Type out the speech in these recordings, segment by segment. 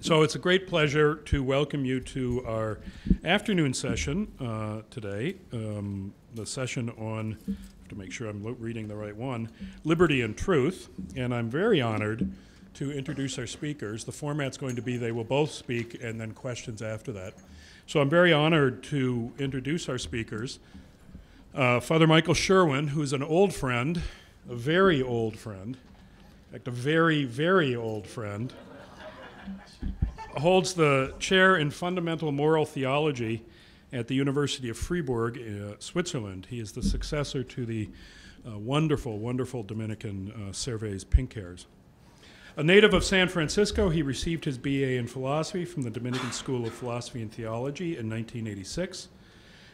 So it's a great pleasure to welcome you to our afternoon session today, the session on, I have to make sure I'm reading the right one, Liberty and Truth. And I'm very honored to introduce our speakers. The format's going to be they will both speak and then questions after that. So I'm very honored to introduce our speakers. Father Michael Sherwin, who's an old friend, a very old friend, in fact, a very, very old friend, holds the chair in fundamental moral theology at the University of Fribourg, Switzerland. He is the successor to the wonderful, wonderful Dominican Servais Pinckaers. A native of San Francisco, he received his BA in philosophy from the Dominican School of Philosophy and Theology in 1986,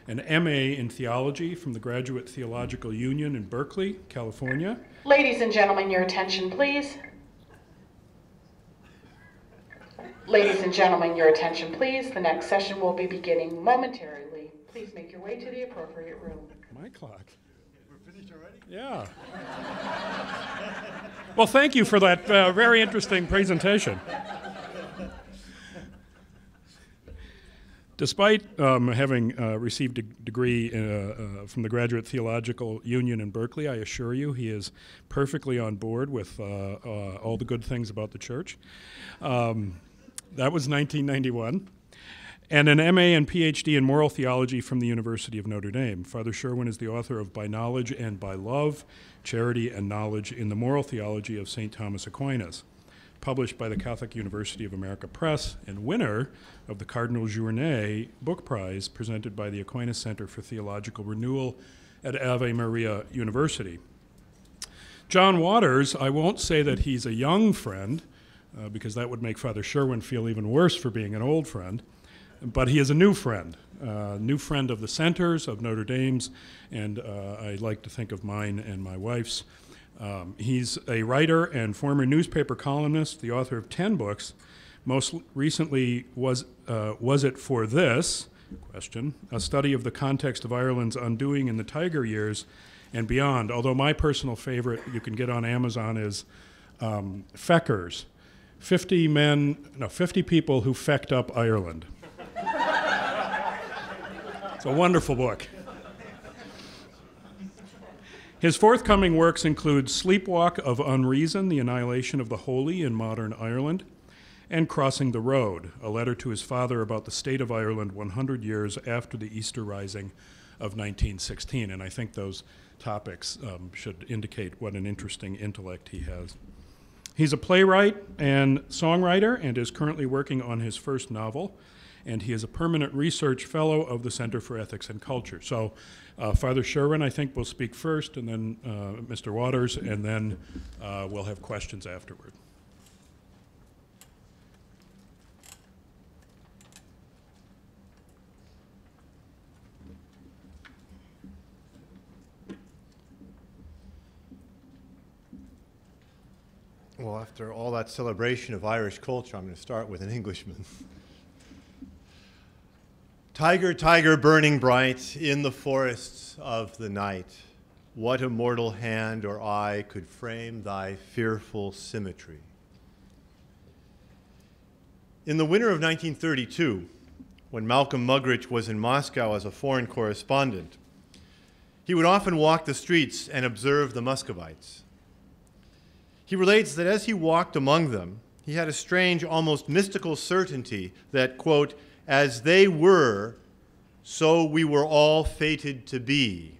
an MA in theology from the Graduate Theological Union in Berkeley, California. Ladies and gentlemen, your attention, please. Ladies and gentlemen, your attention, please. The next session will be beginning momentarily. Please make your way to the appropriate room. My clock. We're finished already? Yeah. Well, thank you for that very interesting presentation. Despite having received a degree from the Graduate Theological Union in Berkeley, I assure you he is perfectly on board with all the good things about the church. That was 1991. And an MA and PhD in moral theology from the University of Notre Dame. Father Sherwin is the author of By Knowledge and by Love, Charity and Knowledge in the Moral Theology of St. Thomas Aquinas, published by the Catholic University of America Press, and winner of the Cardinal Journet Book Prize presented by the Aquinas Center for Theological Renewal at Ave Maria University. John Waters, I won't say that he's a young friend, because that would make Father Sherwin feel even worse for being an old friend, but he is a new friend of the centers, of Notre Dame's, and I like to think of mine and my wife's. He's a writer and former newspaper columnist, the author of 10 books. Most recently, was it for this question, a study of the context of Ireland's undoing in the Tiger years and beyond, although my personal favorite you can get on Amazon is Feckers, 50 people who fecked up Ireland. It's a wonderful book. His forthcoming works include Sleepwalk of Unreason, The Annihilation of the Holy in Modern Ireland, and Crossing the Road, a letter to his father about the state of Ireland 100 years after the Easter Rising of 1916. And I think those topics should indicate what an interesting intellect he has. He's a playwright and songwriter and is currently working on his first novel, and he is a permanent research fellow of the Center for Ethics and Culture. So Father Sherwin, I think, will speak first, and then Mr. Waters, and then we'll have questions afterward. Well, after all that celebration of Irish culture, I'm going to start with an Englishman. Tiger, tiger, burning bright in the forests of the night, what immortal hand or eye could frame thy fearful symmetry? In the winter of 1932, when Malcolm Muggeridge was in Moscow as a foreign correspondent, he would often walk the streets and observe the Muscovites. He relates that as he walked among them, he had a strange, almost mystical certainty that, quote, as they were, so we were all fated to be.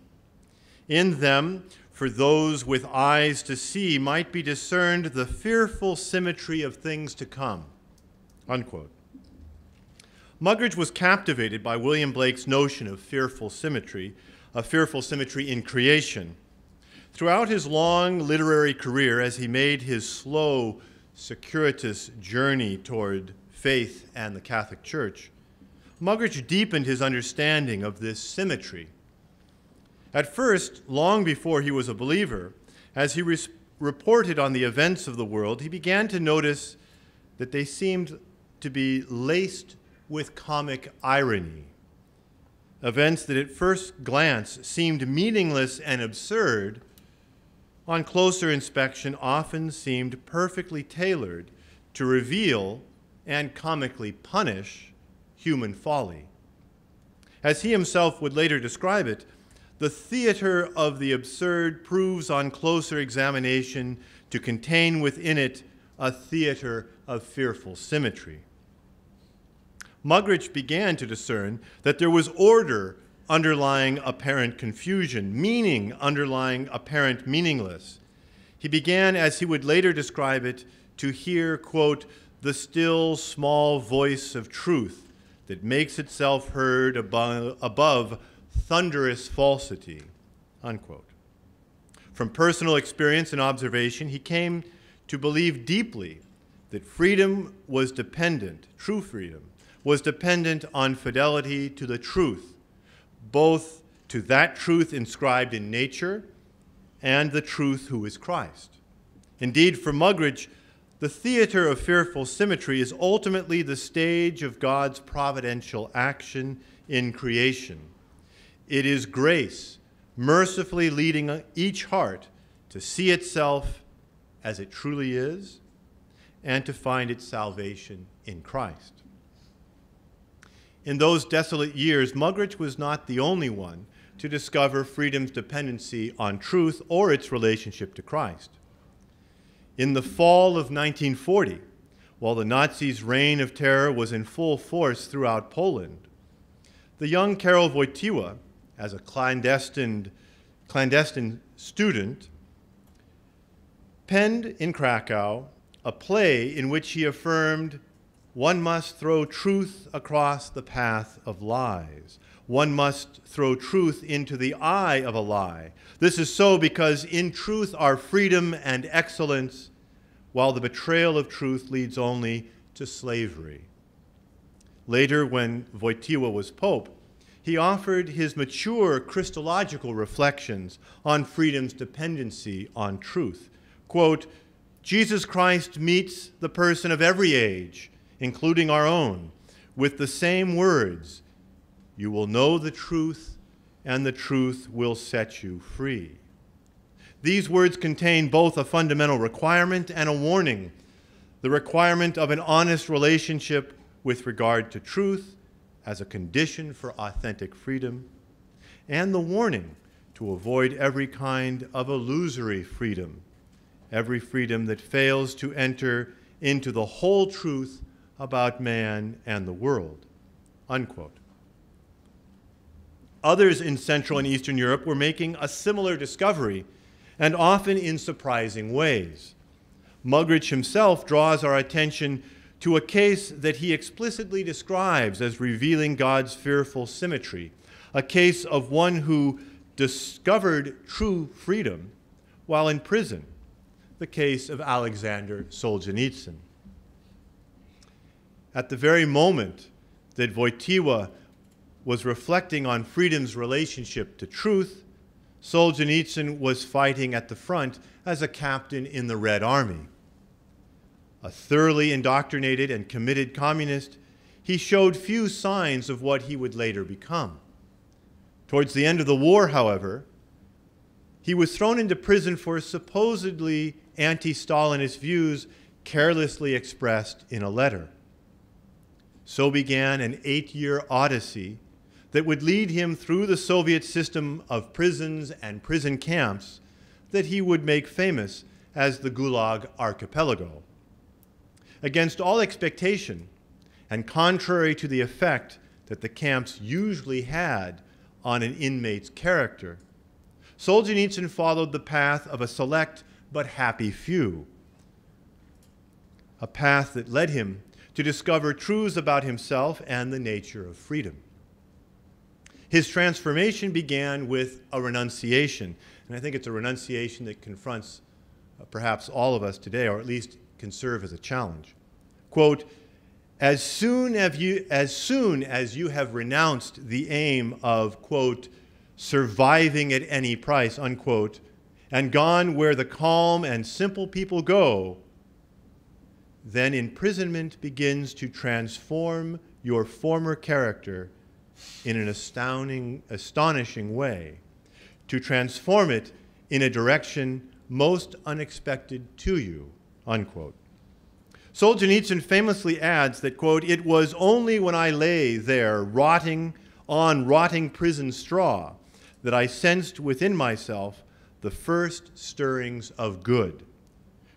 In them, for those with eyes to see, might be discerned the fearful symmetry of things to come, unquote. Muggeridge was captivated by William Blake's notion of fearful symmetry, a fearful symmetry in creation. Throughout his long literary career, as he made his slow, circuitous journey toward faith and the Catholic Church, Muggeridge deepened his understanding of this symmetry. At first, long before he was a believer, as he reported on the events of the world, he began to notice that they seemed to be laced with comic irony. Events that at first glance seemed meaningless and absurd, on closer inspection often seemed perfectly tailored to reveal and comically punish human folly. As he himself would later describe it, the theater of the absurd proves on closer examination to contain within it a theater of fearful symmetry. Muggeridge began to discern that there was order underlying apparent confusion, meaning underlying apparent meaningless. He began, as he would later describe it, to hear, quote, the still small voice of truth that makes itself heard above thunderous falsity, unquote. From personal experience and observation, he came to believe deeply that freedom was dependent, true freedom, was dependent on fidelity to the truth, both to that truth inscribed in nature and the truth who is Christ. Indeed, for Muggeridge, the theater of fearful symmetry is ultimately the stage of God's providential action in creation. It is grace mercifully leading each heart to see itself as it truly is and to find its salvation in Christ. In those desolate years, Muggeridge was not the only one to discover freedom's dependency on truth or its relationship to Christ. In the fall of 1940, while the Nazis' reign of terror was in full force throughout Poland, the young Karol Wojtyła, as a clandestine student, penned in Krakow a play in which he affirmed, one must throw truth across the path of lies. One must throw truth into the eye of a lie. This is so because in truth are freedom and excellence, while the betrayal of truth leads only to slavery. Later, when Wojtyła was pope, he offered his mature Christological reflections on freedom's dependency on truth. Quote, Jesus Christ meets the person of every age, including our own, with the same words, you will know the truth, and the truth will set you free. These words contain both a fundamental requirement and a warning, the requirement of an honest relationship with regard to truth as a condition for authentic freedom, and the warning to avoid every kind of illusory freedom, every freedom that fails to enter into the whole truth about man and the world, unquote. Others in Central and Eastern Europe were making a similar discovery, and often in surprising ways. Muggeridge himself draws our attention to a case that he explicitly describes as revealing God's fearful symmetry, a case of one who discovered true freedom while in prison, the case of Alexander Solzhenitsyn. At the very moment that Wojtyła was reflecting on freedom's relationship to truth, Solzhenitsyn was fighting at the front as a captain in the Red Army. A thoroughly indoctrinated and committed communist, he showed few signs of what he would later become. Towards the end of the war, however, he was thrown into prison for supposedly anti-Stalinist views carelessly expressed in a letter. So began an 8-year odyssey that would lead him through the Soviet system of prisons and prison camps that he would make famous as the Gulag Archipelago. Against all expectation, and contrary to the effect that the camps usually had on an inmate's character, Solzhenitsyn followed the path of a select but happy few, a path that led him to discover truths about himself and the nature of freedom. His transformation began with a renunciation, and I think it's a renunciation that confronts perhaps all of us today, or at least can serve as a challenge. Quote, as soon as you have renounced the aim of, quote, surviving at any price, unquote, and gone where the calm and simple people go, then imprisonment begins to transform your former character in an astonishing way, to transform it in a direction most unexpected to you, unquote. Solzhenitsyn famously adds that, quote, "It was only when I lay there rotting on rotting prison straw that I sensed within myself the first stirrings of good.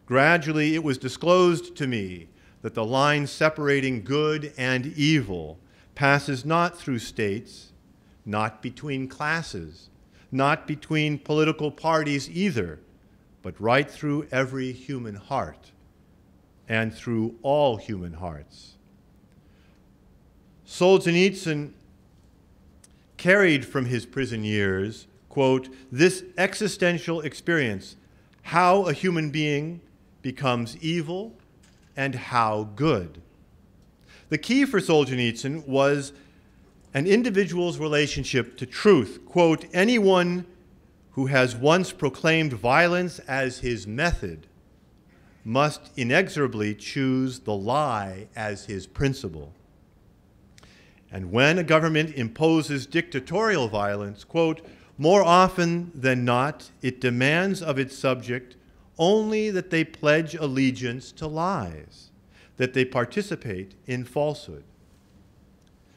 Gradually it was disclosed to me that the line separating good and evil passes not through states, not between classes, not between political parties either, but right through every human heart and through all human hearts." Solzhenitsyn carried from his prison years, quote, "this existential experience, how a human being becomes evil and how good." The key for Solzhenitsyn was an individual's relationship to truth. Quote, "Anyone who has once proclaimed violence as his method must inexorably choose the lie as his principle. And when a government imposes dictatorial violence, quote, more often than not, it demands of its subject only that they pledge allegiance to lies, that they participate in falsehood."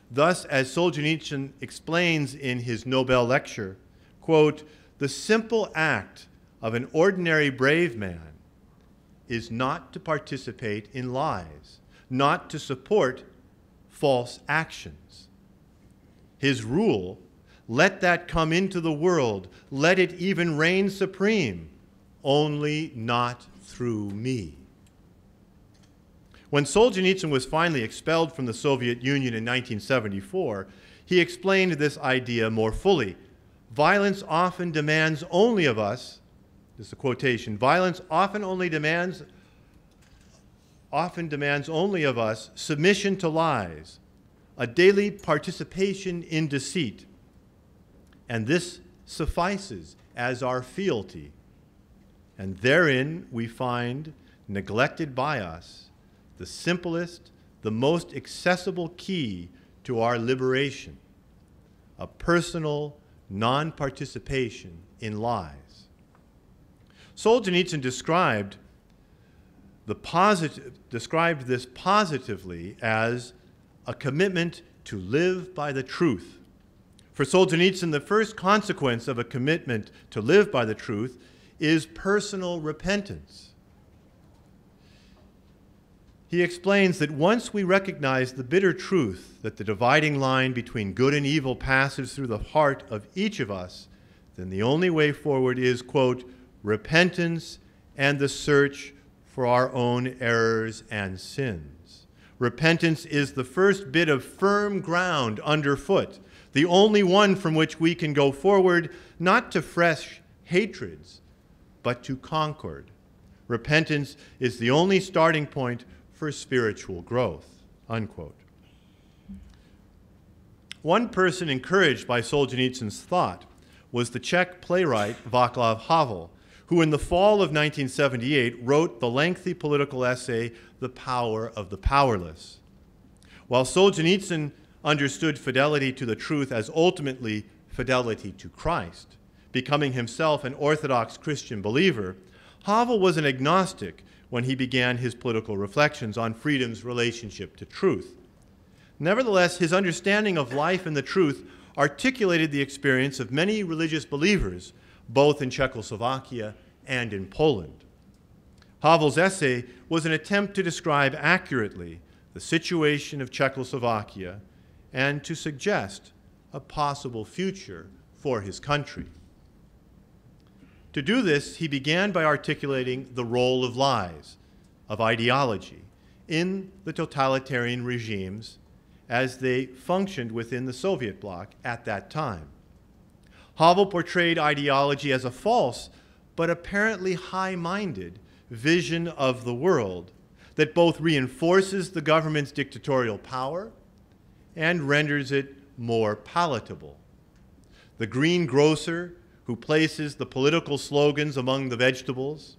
Thus, as Solzhenitsyn explains in his Nobel lecture, quote, "The simple act of an ordinary brave man is not to participate in lies, not to support false actions. His rule, let that come into the world, let it even reign supreme, only not through me." When Solzhenitsyn was finally expelled from the Soviet Union in 1974, he explained this idea more fully. "Violence often demands only of us," this is a quotation, "violence often demands only of us submission to lies, a daily participation in deceit, and this suffices as our fealty. And therein we find, neglected by us, the simplest, the most accessible key to our liberation, a personal non-participation in lies." Solzhenitsyn described this positively as a commitment to live by the truth. For Solzhenitsyn, the first consequence of a commitment to live by the truth is personal repentance. He explains that once we recognize the bitter truth that the dividing line between good and evil passes through the heart of each of us, then the only way forward is, quote, repentance and the search for our own errors and sins. Repentance is the first bit of firm ground underfoot, the only one from which we can go forward, not to fresh hatreds, but to concord. Repentance is the only starting point for spiritual growth, unquote. One person encouraged by Solzhenitsyn's thought was the Czech playwright Václav Havel, who in the fall of 1978 wrote the lengthy political essay, The Power of the Powerless. While Solzhenitsyn understood fidelity to the truth as ultimately fidelity to Christ, becoming himself an Orthodox Christian believer, Havel was an agnostic when he began his political reflections on freedom's relationship to truth. Nevertheless, his understanding of life and the truth articulated the experience of many religious believers, both in Czechoslovakia and in Poland. Havel's essay was an attempt to describe accurately the situation of Czechoslovakia and to suggest a possible future for his country. To do this, he began by articulating the role of lies, of ideology, in the totalitarian regimes as they functioned within the Soviet bloc at that time. Havel portrayed ideology as a false, but apparently high-minded vision of the world that both reinforces the government's dictatorial power and renders it more palatable. The greengrocer who places the political slogans among the vegetables,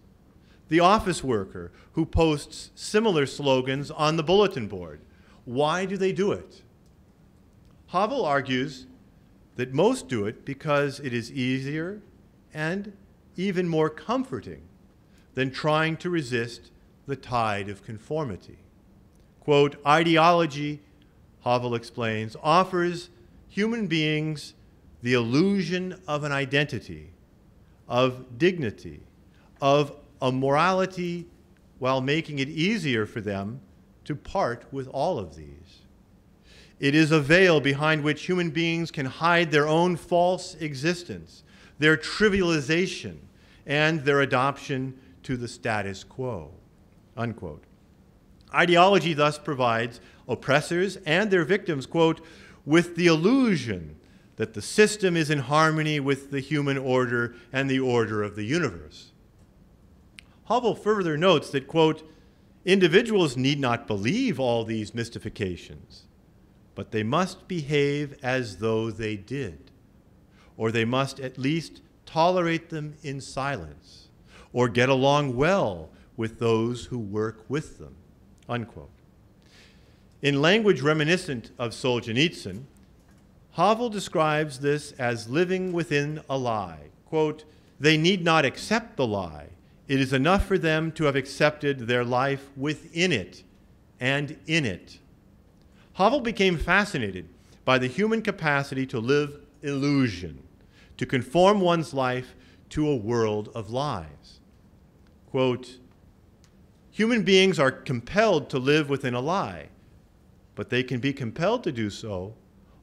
the office worker who posts similar slogans on the bulletin board. Why do they do it? Havel argues that most do it because it is easier and even more comforting than trying to resist the tide of conformity. Quote, ideology, Havel explains, offers human beings the illusion of an identity, of dignity, of a morality, while making it easier for them to part with all of these. It is a veil behind which human beings can hide their own false existence, their trivialization, and their adoption to the status quo, unquote. Ideology thus provides oppressors and their victims, quote, with the illusion that the system is in harmony with the human order and the order of the universe. Havel further notes that, quote, individuals need not believe all these mystifications, but they must behave as though they did, or they must at least tolerate them in silence, or get along well with those who work with them, unquote. In language reminiscent of Solzhenitsyn, Havel describes this as living within a lie. Quote, they need not accept the lie. It is enough for them to have accepted their life within it and in it. Havel became fascinated by the human capacity to live illusion, to conform one's life to a world of lies. Quote, human beings are compelled to live within a lie, but they can be compelled to do so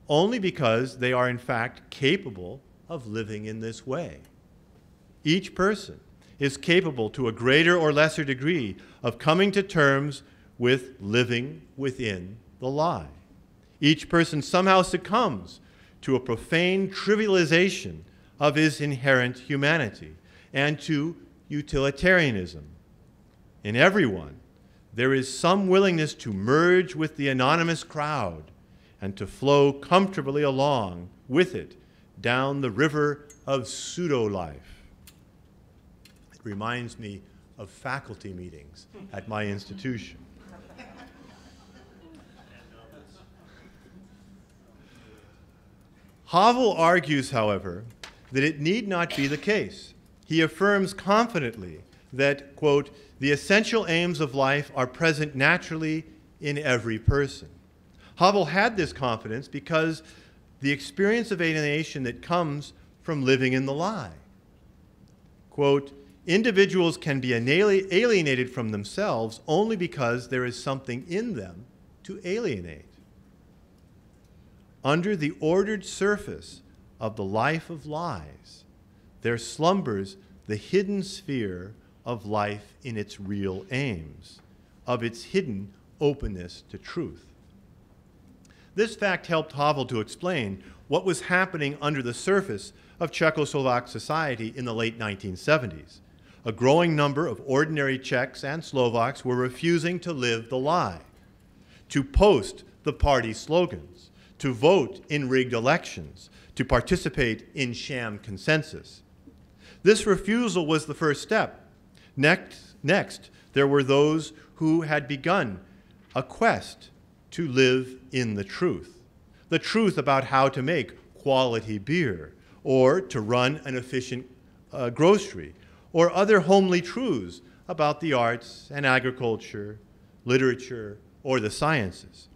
only because they are in fact capable of living in this way. Each person is capable to a greater or lesser degree of coming to terms with living within the lie. Each person somehow succumbs to a profane trivialization of his inherent humanity and to utilitarianism. In everyone, there is some willingness to merge with the anonymous crowd and to flow comfortably along with it down the river of pseudo-life. It reminds me of faculty meetings at my institution. Havel argues, however, that it need not be the case. He affirms confidently that, quote, the essential aims of life are present naturally in every person. Havel had this confidence because the experience of alienation that comes from living in the lie. Quote, individuals can be alienated from themselves only because there is something in them to alienate. Under the ordered surface of the life of lies, there slumbers the hidden sphere of life in its real aims, of its hidden openness to truth. This fact helped Havel to explain what was happening under the surface of Czechoslovak society in the late 1970s. A growing number of ordinary Czechs and Slovaks were refusing to live the lie, to post the party slogans, to vote in rigged elections, to participate in sham consensus. This refusal was the first step. Next, there were those who had begun a quest to live in the truth about how to make quality beer, or to run an efficient grocery, or other homely truths about the arts and agriculture, literature, or the sciences.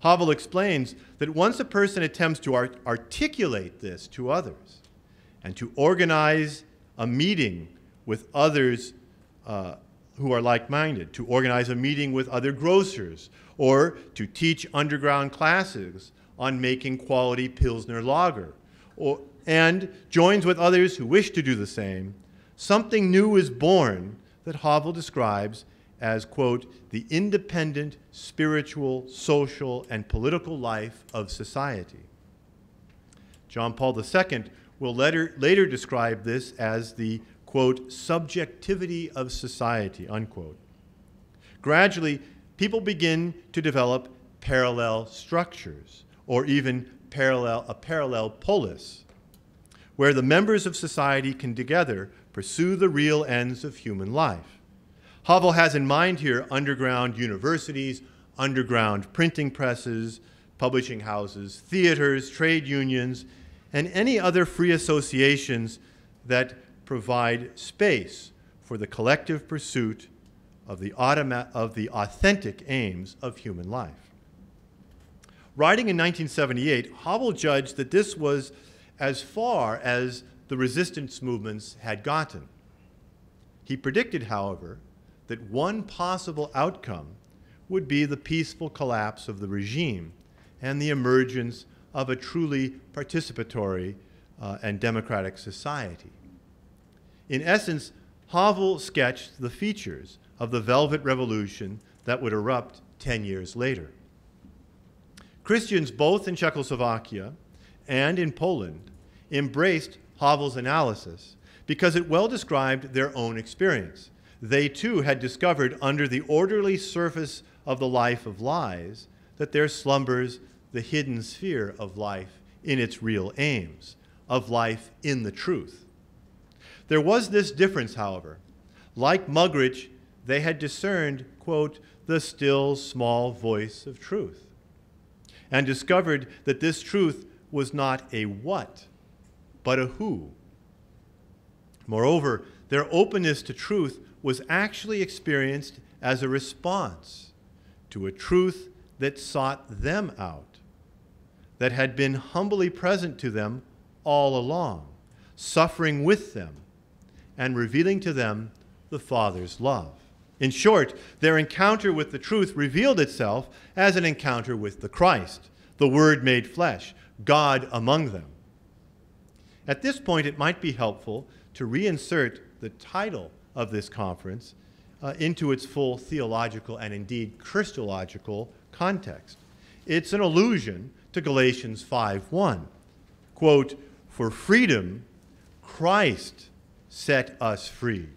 Havel explains that once a person attempts to articulate this to others and to organize a meeting with others who are like-minded, to organize a meeting with other grocers, or to teach underground classes on making quality Pilsner lager, and joins with others who wish to do the same, something new is born that Havel describes as, quote, the independent spiritual, social, and political life of society. John Paul II will later describe this as the, quote, subjectivity of society, unquote. Gradually, people begin to develop parallel structures, or even a parallel polis, where the members of society can together pursue the real ends of human life. Havel has in mind here underground universities, underground printing presses, publishing houses, theaters, trade unions, and any other free associations that provide space for the collective pursuit of the authentic aims of human life. Writing in 1978, Havel judged that this was as far as the resistance movements had gotten. He predicted, however, that one possible outcome would be the peaceful collapse of the regime and the emergence of a truly participatory and democratic society. In essence, Havel sketched the features of the Velvet Revolution that would erupt 10 years later. Christians both in Czechoslovakia and in Poland embraced Havel's analysis because it well described their own experience. They too had discovered under the orderly surface of the life of lies that there slumbers the hidden sphere of life in its real aims, of life in the truth. There was this difference, however. Like Muggeridge, they had discerned, quote, the still small voice of truth, and discovered that this truth was not a what, but a who. Moreover, their openness to truth was actually experienced as a response to a truth that sought them out, that had been humbly present to them all along, suffering with them, and revealing to them the Father's love. In short, their encounter with the truth revealed itself as an encounter with the Christ, the Word made flesh, God among them. At this point, it might be helpful to reinsert the title of this conference into its full theological and indeed Christological context. It's an allusion to Galatians 5:1. Quote, for freedom, Christ set us free.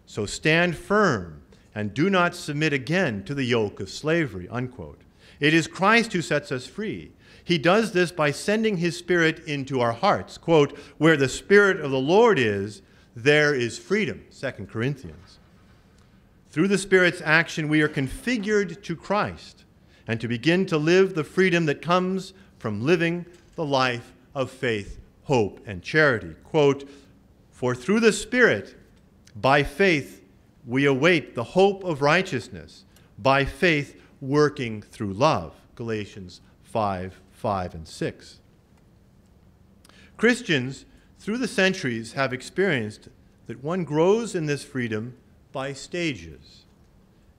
So stand firm and do not submit again to the yoke of slavery, unquote. It is Christ who sets us free. He does this by sending his Spirit into our hearts. Quote, where the Spirit of the Lord is, there is freedom, 2 Corinthians. Through the Spirit's action, we are configured to Christ and to begin to live the freedom that comes from living the life of faith, hope, and charity. Quote, for through the Spirit, by faith, we await the hope of righteousness, by faith working through love. Galatians 5:5 and 6. Christians, through the centuries, have experienced that one grows in this freedom by stages.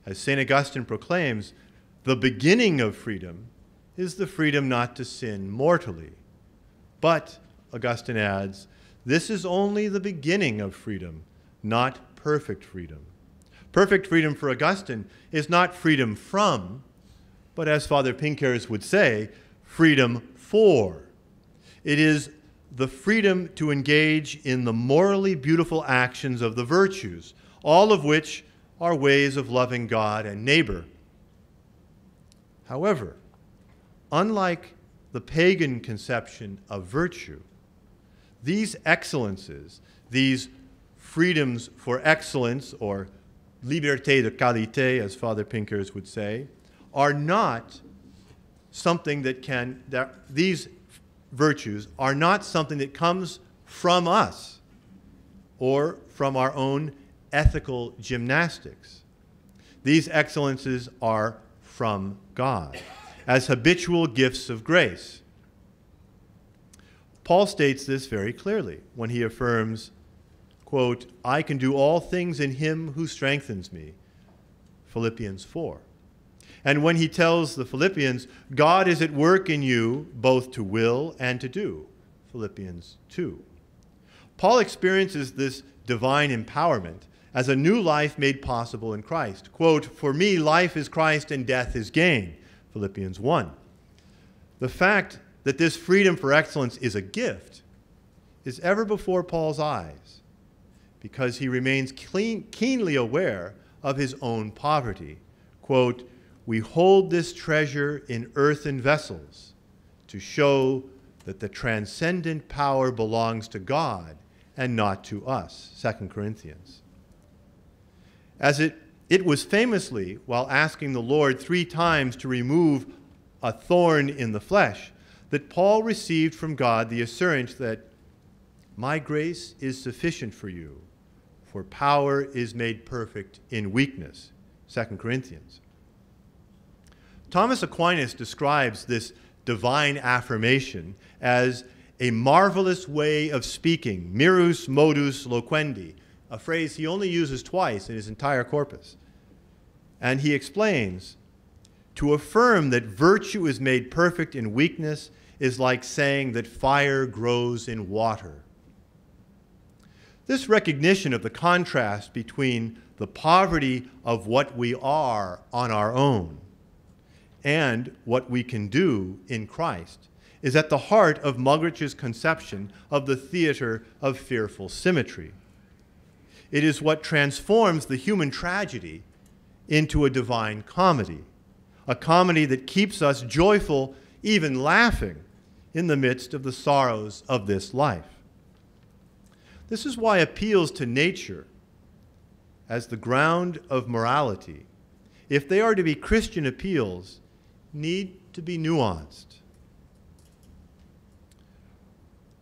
As St. Augustine proclaims, the beginning of freedom is the freedom not to sin mortally. But, Augustine adds, this is only the beginning of freedom, not perfect freedom. Perfect freedom for Augustine is not freedom from, but as Father Pinckaers would say, freedom for. It is the freedom to engage in the morally beautiful actions of the virtues, all of which are ways of loving God and neighbor. However, unlike the pagan conception of virtue, these excellences, these freedoms for excellence, or liberté de qualité, as Father Pinckaers would say, are not something these virtues are not something that comes from us or from our own ethical gymnastics. These excellences are from God, as habitual gifts of grace. Paul states this very clearly when he affirms, quote, I can do all things in him who strengthens me, Philippians 4. And when he tells the Philippians, God is at work in you both to will and to do, Philippians 2. Paul experiences this divine empowerment as a new life made possible in Christ. Quote, for me, life is Christ and death is gain, Philippians 1. The fact that this freedom for excellence is a gift is ever before Paul's eyes because he remains keenly aware of his own poverty. Quote, we hold this treasure in earthen vessels to show that the transcendent power belongs to God and not to us, 2 Corinthians. As it was famously, while asking the Lord 3 times to remove a thorn in the flesh, that Paul received from God the assurance that my grace is sufficient for you, for power is made perfect in weakness, 2 Corinthians. Thomas Aquinas describes this divine affirmation as a marvelous way of speaking, mirus modus loquendi, a phrase he only uses twice in his entire corpus. And he explains, to affirm that virtue is made perfect in weakness is like saying that fire grows in water. This recognition of the contrast between the poverty of what we are on our own and what we can do in Christ is at the heart of Muggeridge's conception of the theater of fearful symmetry. It is what transforms the human tragedy into a divine comedy, a comedy that keeps us joyful, even laughing, in the midst of the sorrows of this life. This is why appeals to nature as the ground of morality, if they are to be Christian appeals, need to be nuanced.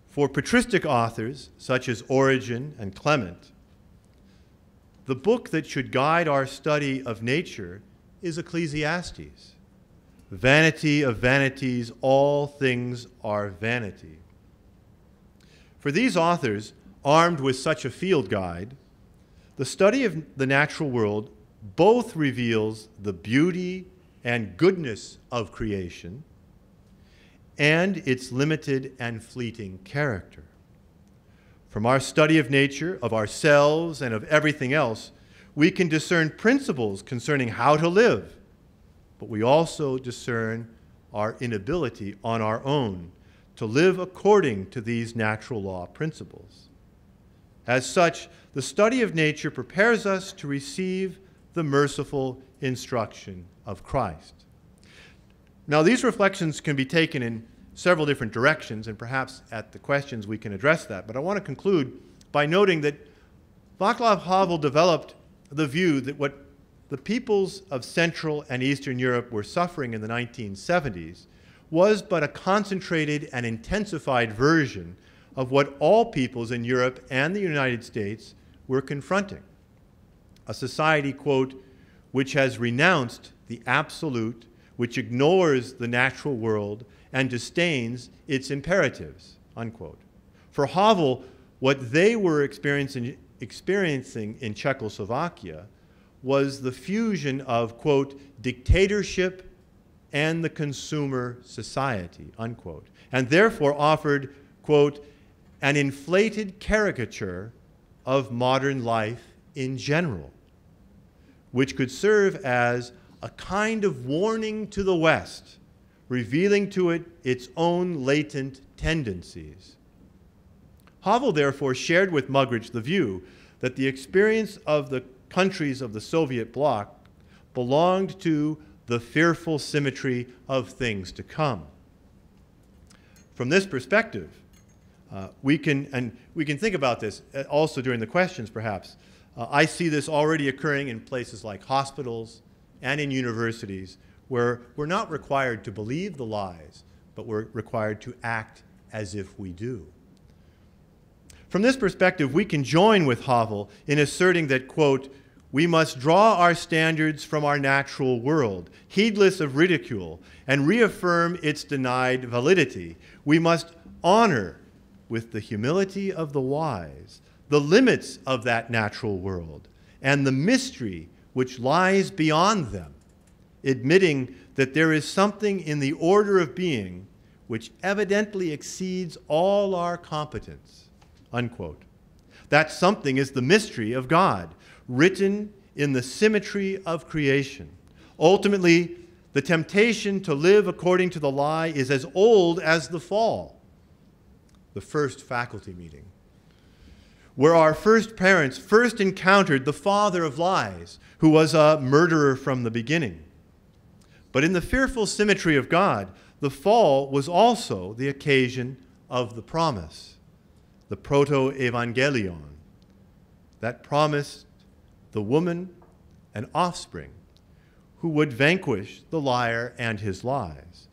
For patristic authors, such as Origen and Clement, the book that should guide our study of nature is Ecclesiastes. Vanity of vanities, all things are vanity. For these authors, armed with such a field guide, the study of the natural world both reveals the beauty and goodness of creation and its limited and fleeting character. From our study of nature, of ourselves, and of everything else, we can discern principles concerning how to live, but we also discern our inability on our own to live according to these natural law principles. As such, the study of nature prepares us to receive the merciful instruction of Christ. Now, these reflections can be taken in several different directions, and perhaps at the questions we can address that. But I want to conclude by noting that Václav Havel developed the view that what the peoples of Central and Eastern Europe were suffering in the 1970s was but a concentrated and intensified version of what all peoples in Europe and the United States were confronting. A society, quote, which has renounced the absolute, which ignores the natural world and disdains its imperatives, unquote. For Havel, what they were experiencing in Czechoslovakia was the fusion of, quote, dictatorship and the consumer society, unquote, and therefore offered, quote, an inflated caricature of modern life in general, which could serve as a kind of warning to the West, revealing to it its own latent tendencies. Havel, therefore, shared with Muggeridge the view that the experience of the countries of the Soviet bloc belonged to the fearful symmetry of things to come. From this perspective, we can think about this also during the questions, perhaps. I see this already occurring in places like hospitals and in universities, where we're not required to believe the lies, but we're required to act as if we do. From this perspective, we can join with Havel in asserting that, quote, we must draw our standards from our natural world, heedless of ridicule, and reaffirm its denied validity. We must honor, with the humility of the wise, the limits of that natural world and the mystery which lies beyond them, admitting that there is something in the order of being which evidently exceeds all our competence, unquote. That something is the mystery of God, written in the symmetry of creation. Ultimately, the temptation to live according to the lie is as old as the fall, the first faculty meeting, where our first parents first encountered the father of lies, who was a murderer from the beginning. But in the fearful symmetry of God, the fall was also the occasion of the promise, the proto-evangelion, that promised the woman an offspring who would vanquish the liar and his lies.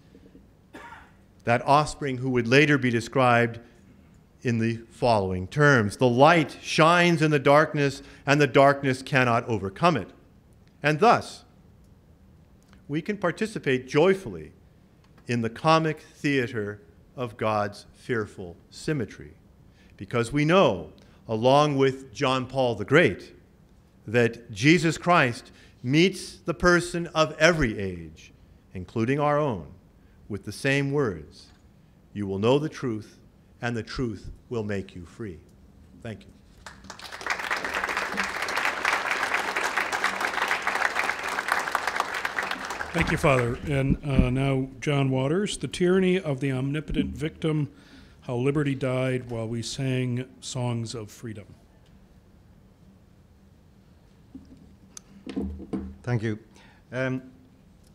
That offspring who would later be described in the following terms: "The light shines in the darkness, and the darkness cannot overcome it." And thus, we can participate joyfully in the comic theater of God's fearful symmetry, because we know, along with John Paul the Great, that Jesus Christ meets the person of every age, including our own, with the same words: "You will know the truth, and the truth will make you free." Thank you. Thank you, Father. And now, John Waters, "The Tyranny of the Omnipotent Victim, How Liberty Died While We Sang Songs of Freedom." Thank you.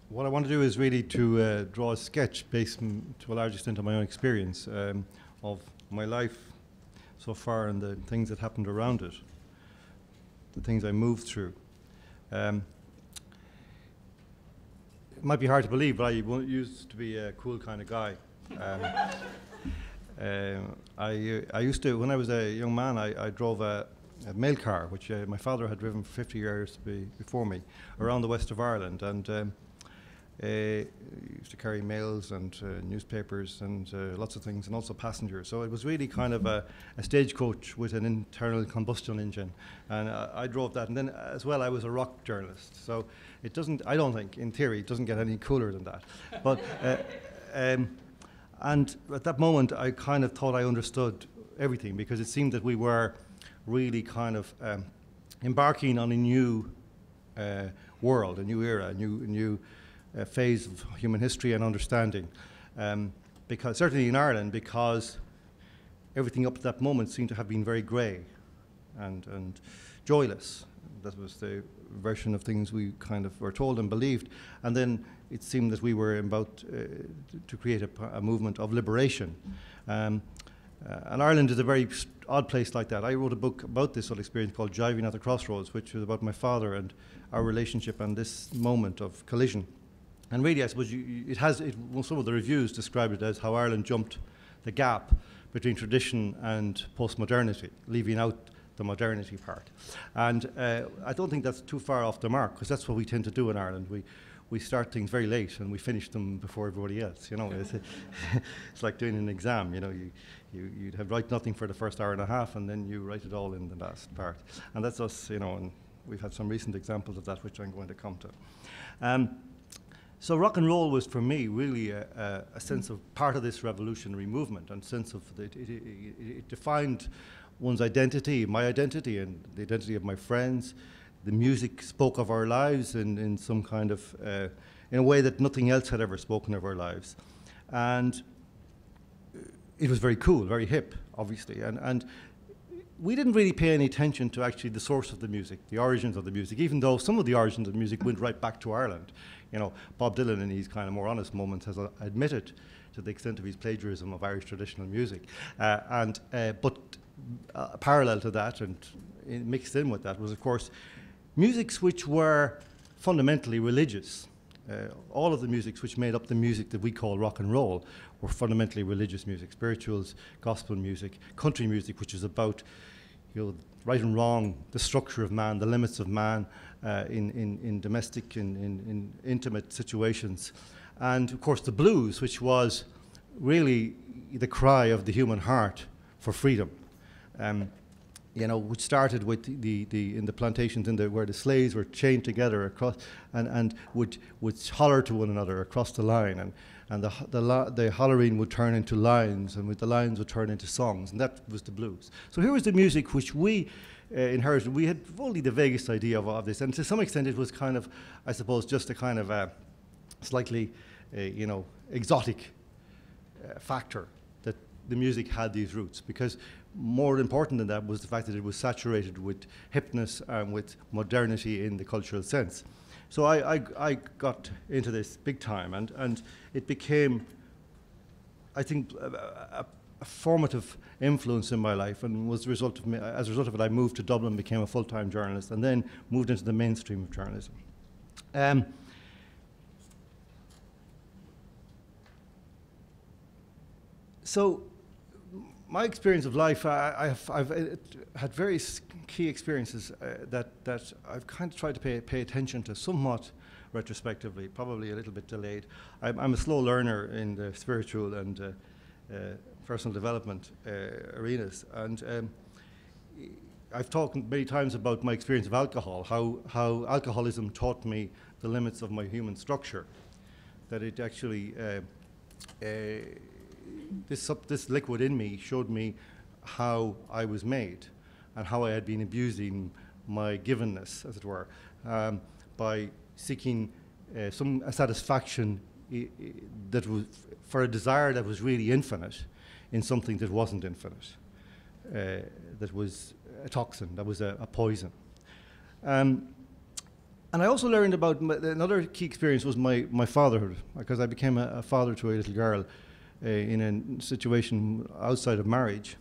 What I want to do is really to draw a sketch based to a large extent on my own experience of my life so far and the things that happened around it, the things I moved through. It might be hard to believe, but I used to be a cool kind of guy. I used to, when I was a young man, I drove a mail car, which my father had driven for 50 years before me, around the west of Ireland, and used to carry mails and newspapers and lots of things, and also passengers. So it was really kind of a stagecoach with an internal combustion engine, and I drove that. And then as well, I was a rock journalist. So it doesn't, I don't think, in theory, it doesn't get any cooler than that. But and at that moment, I kind of thought I understood everything, because it seemed that we were really kind of embarking on a new world, a new era, a new phase of human history and understanding. Because certainly in Ireland, because everything up to that moment seemed to have been very grey and joyless. That was the version of things we kind of were told and believed. And then it seemed that we were about to create a movement of liberation. And Ireland is a very odd place like that. I wrote a book about this whole experience called Jiving at the Crossroads, which was about my father and our relationship and this moment of collision. And really, I suppose some of the reviews describe it as how Ireland jumped the gap between tradition and postmodernity, leaving out the modernity part. And I don't think that's too far off the mark, because that's what we tend to do in Ireland. We start things very late and we finish them before everybody else. You know, it's like doing an exam. You know, you'd have write nothing for the first hour and a half, and then you write it all in the last part. And that's us. You know, and we've had some recent examples of that, which I'm going to come to. So rock and roll was for me really a sense of part of this revolutionary movement, and sense of it defined one's identity, my identity, and the identity of my friends. The music spoke of our lives in some kind of, in a way that nothing else had ever spoken of our lives. And it was very cool, very hip, obviously. And we didn't really pay any attention to actually the source of the music, the origins of the music, even though some of the origins of the music went right back to Ireland. You know, Bob Dylan, in his kind of more honest moments, has admitted to the extent of his plagiarism of Irish traditional music. But parallel to that, and mixed in with that, was, of course, musics which were fundamentally religious. All of the musics which made up the music that we call rock and roll were fundamentally religious music: spirituals, gospel music, country music, which is about, you know, right and wrong, the structure of man, the limits of man in domestic, in intimate situations. And of course the blues, which was really the cry of the human heart for freedom. You know, which started with in the plantations where the slaves were chained together across and would holler to one another across the line, and the hollering would turn into lines, and the lines would turn into songs, and that was the blues. So here was the music which we inherited. We had only the vaguest idea of this, and to some extent it was kind of, I suppose, just a kind of slightly, you know, exotic factor that the music had these roots, because more important than that was the fact that it was saturated with hipness and with modernity in the cultural sense. So I got into this big time, and it became, I think, a formative influence in my life, and was the result of as a result of it, I moved to Dublin, became a full-time journalist, and then moved into the mainstream of journalism. So my experience of life, I've had various key experiences that I've kind of tried to pay attention to somewhat retrospectively, probably a little bit delayed. I'm a slow learner in the spiritual and personal development arenas, and I've talked many times about my experience of alcohol, how alcoholism taught me the limits of my human structure, that it actually this liquid in me showed me how I was made and how I had been abusing my givenness, as it were, by seeking some satisfaction that was for a desire that was really infinite in something that wasn't infinite, that was a toxin, that was a poison. And I also learned about another key experience was my fatherhood, because I became a father to a little girl in a situation outside of marriage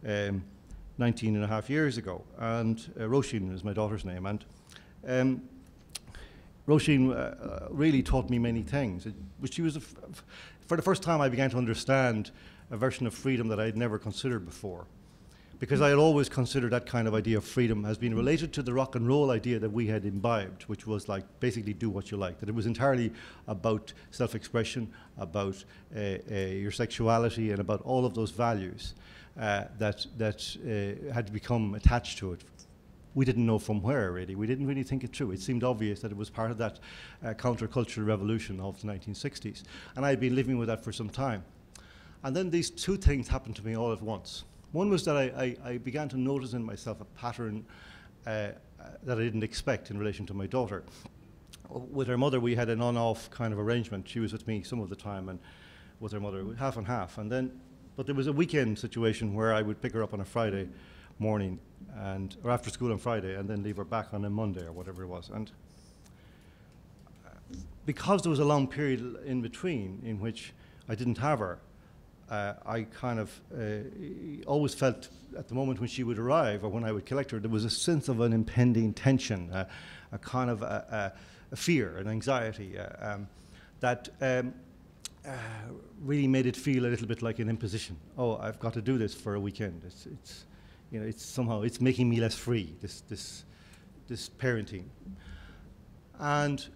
19 and a half years ago. And Roisin is my daughter's name. And Roisin really taught me many things. She was for the first time I began to understand a version of freedom that I had never considered before. Because I had always considered that kind of idea of freedom as being related to the rock and roll idea that we had imbibed, which was like basically do what you like, that it was entirely about self-expression, about your sexuality, and about all of those values that had become attached to it. We didn't know from where, really. We didn't really think it through. It seemed obvious that it was part of that countercultural revolution of the 1960s. And I had been living with that for some time. And then these two things happened to me all at once. One was that I began to notice in myself a pattern that I didn't expect in relation to my daughter. With her mother, we had an on-off kind of arrangement. She was with me some of the time, and with her mother, half and half. And then, but there was a weekend situation where I would pick her up on a Friday morning, or after school on Friday, and then leave her back on a Monday or whatever it was. And because there was a long period in between in which I didn't have her, I kind of always felt at the moment when she would arrive or when I would collect her, there was a sense of an impending tension, a kind of a fear, an anxiety that really made it feel a little bit like an imposition. Oh, I've got to do this for a weekend. It's making me less free, this parenting. And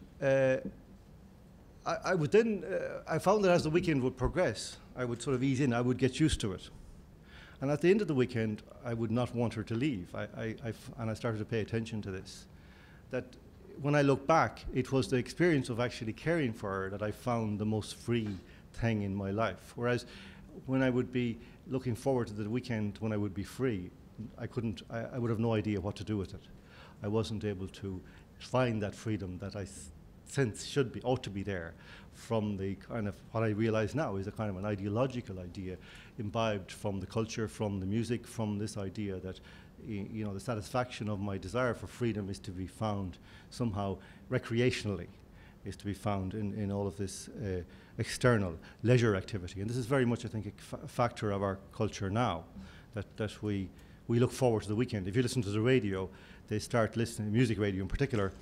I would then, I found that as the weekend would progress, I would sort of ease in, I would get used to it. And at the end of the weekend, I would not want her to leave. And I started to pay attention to this. That when I look back, it was the experience of actually caring for her that I found the most free thing in my life. Whereas when I would be looking forward to the weekend when I would be free, I would have no idea what to do with it. I wasn't able to find that freedom that I sense ought to be there from the kind of, what I realize now is a kind of an ideological idea imbibed from the culture, from the music, from this idea that the satisfaction of my desire for freedom is to be found somehow recreationally, is to be found in all of this external leisure activity. And this is very much, I think, a factor of our culture now, that we look forward to the weekend. If you listen to the radio, they start listening, music radio in particular,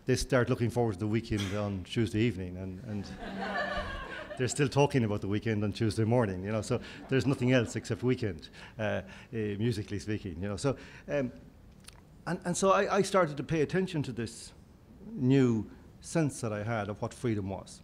they start looking forward to the weekend on Tuesday evening, and they're still talking about the weekend on Tuesday morning, so there's nothing else except weekend, musically speaking, So, and so I started to pay attention to this new sense that I had of what freedom was.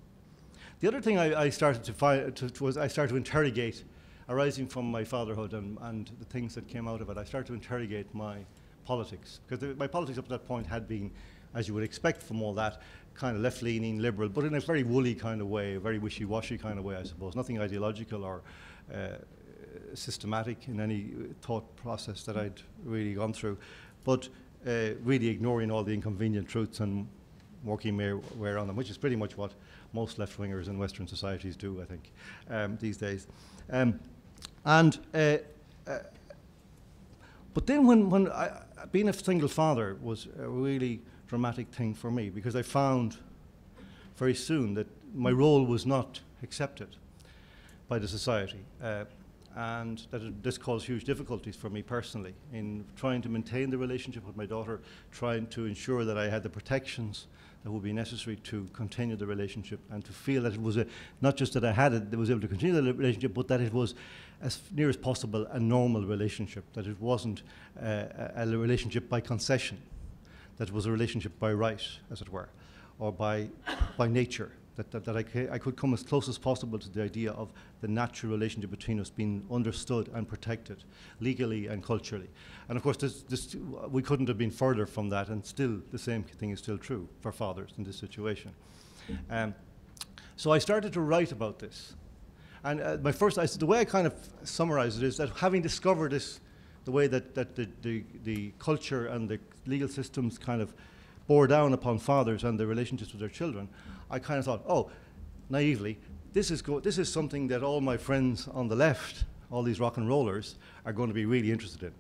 The other thing I started to find was I started to interrogate, arising from my fatherhood and the things that came out of it, I started to interrogate my politics, because my politics up to that point had been, as you would expect from all that, kind of left-leaning, liberal, but in a very woolly kind of way, a very wishy-washy kind of way, I suppose. Nothing ideological or systematic in any thought process that I'd really gone through, but really ignoring all the inconvenient truths and working my way around them, which is pretty much what most left-wingers in Western societies do, I think, these days. But then when being a single father was a really dramatic thing for me, because I found very soon that my role was not accepted by the society, and that this caused huge difficulties for me personally in trying to maintain the relationship with my daughter, trying to ensure that I had the protections that would be necessary to continue the relationship and to feel that it was not just that I had it, that was able to continue the relationship, but that it was as near as possible a normal relationship, that it wasn't a relationship by concession, that it was a relationship by right, as it were, or by nature, that I could come as close as possible to the idea of the natural relationship between us being understood and protected legally and culturally. And of course, we couldn't have been further from that, and still the same thing is still true for fathers in this situation. So I started to write about this. And the way I kind of summarize it is that having discovered this, the way that the culture and the legal systems kind of bore down upon fathers and their relationships with their children, I kind of thought, oh, naively, this is something that all my friends on the left, all these rock and rollers, are going to be really interested in.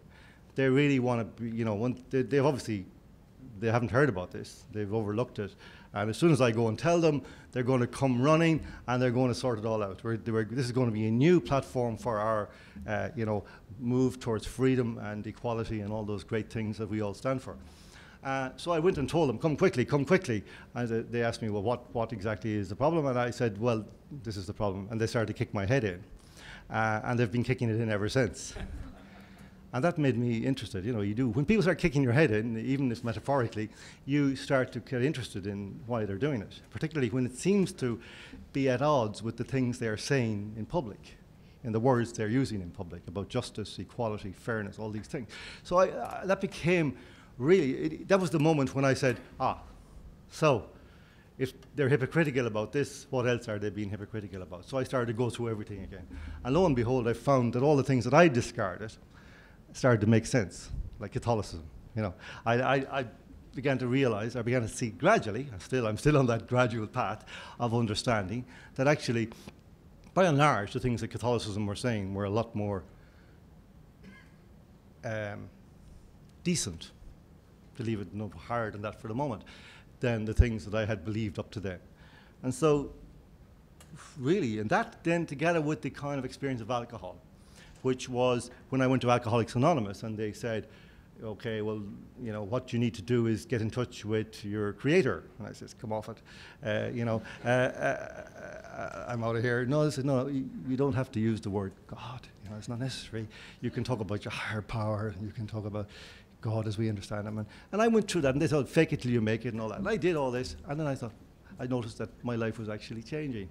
They really want to be, you know, they haven't heard about this, they've overlooked it, and as soon as I go and tell them, they're going to come running and they're going to sort it all out. This is going to be a new platform for our, move towards freedom and equality and all those great things that we all stand for. So I went and told them, come quickly, come quickly. And they asked me, well, what exactly is the problem? And I said, well, this is the problem. And they started to kick my head in. And they've been kicking it in ever since. And that made me interested. You know, when people start kicking your head in, even if metaphorically, you start to get interested in why they're doing it, particularly when it seems to be at odds with the things they're saying in public, in the words they're using in public about justice, equality, fairness, all these things. So that became really, that was the moment when I said, so if they're hypocritical about this, what else are they being hypocritical about? So I started to go through everything again. And lo and behold, I found that all the things that I discarded started to make sense, like Catholicism. You know, I began to realize, I began to see gradually, I'm still on that gradual path of understanding, that actually, by and large, the things that Catholicism were saying were a lot more decent, to leave it no higher than that for the moment, than the things that I had believed up to then. And so, really, and that then together with the kind of experience of alcohol, which was when I went to Alcoholics Anonymous and they said, okay, well, you know, what you need to do is get in touch with your creator. And I says, come off it. I'm out of here. No, they said, no, you don't have to use the word God. You know, it's not necessary. You can talk about your higher power. You can talk about God as we understand him. And I went through that, and they thought, fake it till you make it and all that. And I did all this, and then I noticed that my life was actually changing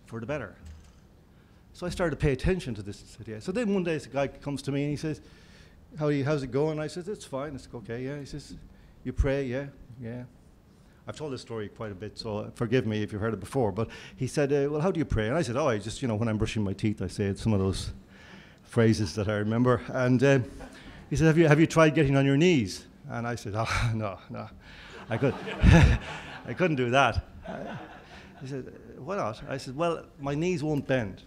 for the better. So I started to pay attention to this idea. So then one day, this guy comes to me and he says, how's it going? I said, it's fine, it's okay, yeah. He says, you pray, yeah. I've told this story quite a bit, so forgive me if you've heard it before. But he said, well, how do you pray? And I said, I just, when I'm brushing my teeth, I say some of those phrases that I remember. And he said, have you tried getting on your knees? And I said, no, I couldn't do that. He said, why not? I said, well, my knees won't bend.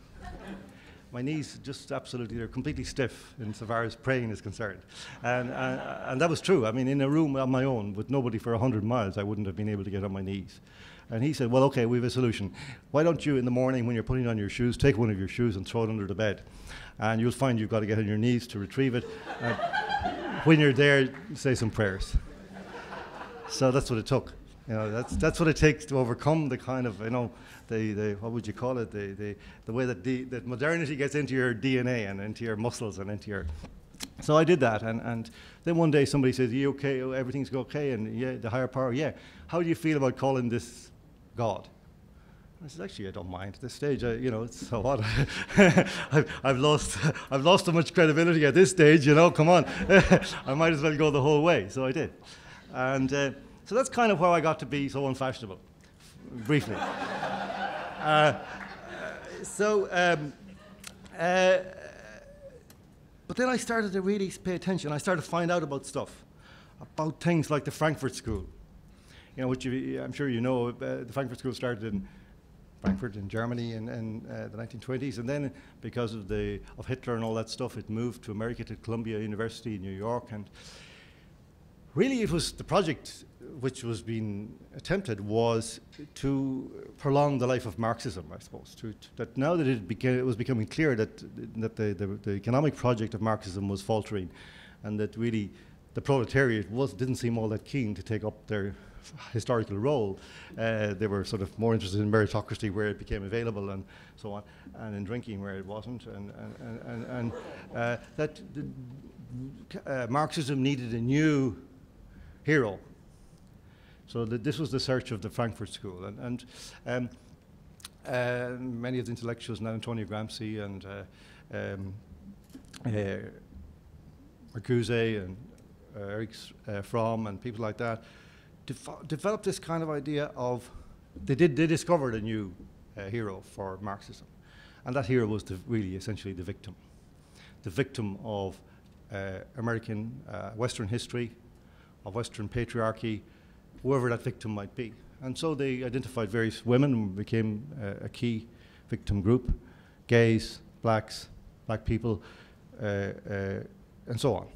My knees just absolutely, they're completely stiff insofar as praying is concerned. And that was true. I mean, in a room on my own with nobody for 100 miles, I wouldn't have been able to get on my knees. And he said, well, okay, we have a solution. Why don't you, in the morning when you're putting on your shoes, take one of your shoes and throw it under the bed. And you'll find you've got to get on your knees to retrieve it. When you're there, say some prayers. So that's what it took. You know, that's what it takes to overcome the kind of, the what would you call it, the way that modernity gets into your DNA and into your muscles and into your. So I did that, and then one day somebody says, "You okay? Everything's okay?" And yeah, the higher power, yeah. How do you feel about calling this God? I said, actually, I don't mind at this stage. It's so what? I've lost so much credibility at this stage. Come on, I might as well go the whole way. So I did, and. So that's kind of how I got to be so unfashionable, briefly. But then I started to really pay attention. I started to find out about stuff, about things like the Frankfurt School, which I'm sure you know. The Frankfurt School started in Frankfurt in Germany in the 1920s, and then because of Hitler and all that stuff, it moved to America, to Columbia University in New York. And really, it was the project which was being attempted was to prolong the life of Marxism, I suppose. That now that it was becoming clear that the economic project of Marxism was faltering, and that really the proletariat didn't seem all that keen to take up their historical role. They were sort of more interested in meritocracy where it became available and so on, and in drinking where it wasn't, and that Marxism needed a new hero. So this was the search of the Frankfurt School, and many of the intellectuals now, Antonio Gramsci and Marcuse and Erich Fromm and people like that, developed this kind of idea of, they discovered a new hero for Marxism. And that hero was really essentially the victim of American Western history, of Western patriarchy, whoever that victim might be. And so they identified various women and became a key victim group, gays, blacks, black people, and so on.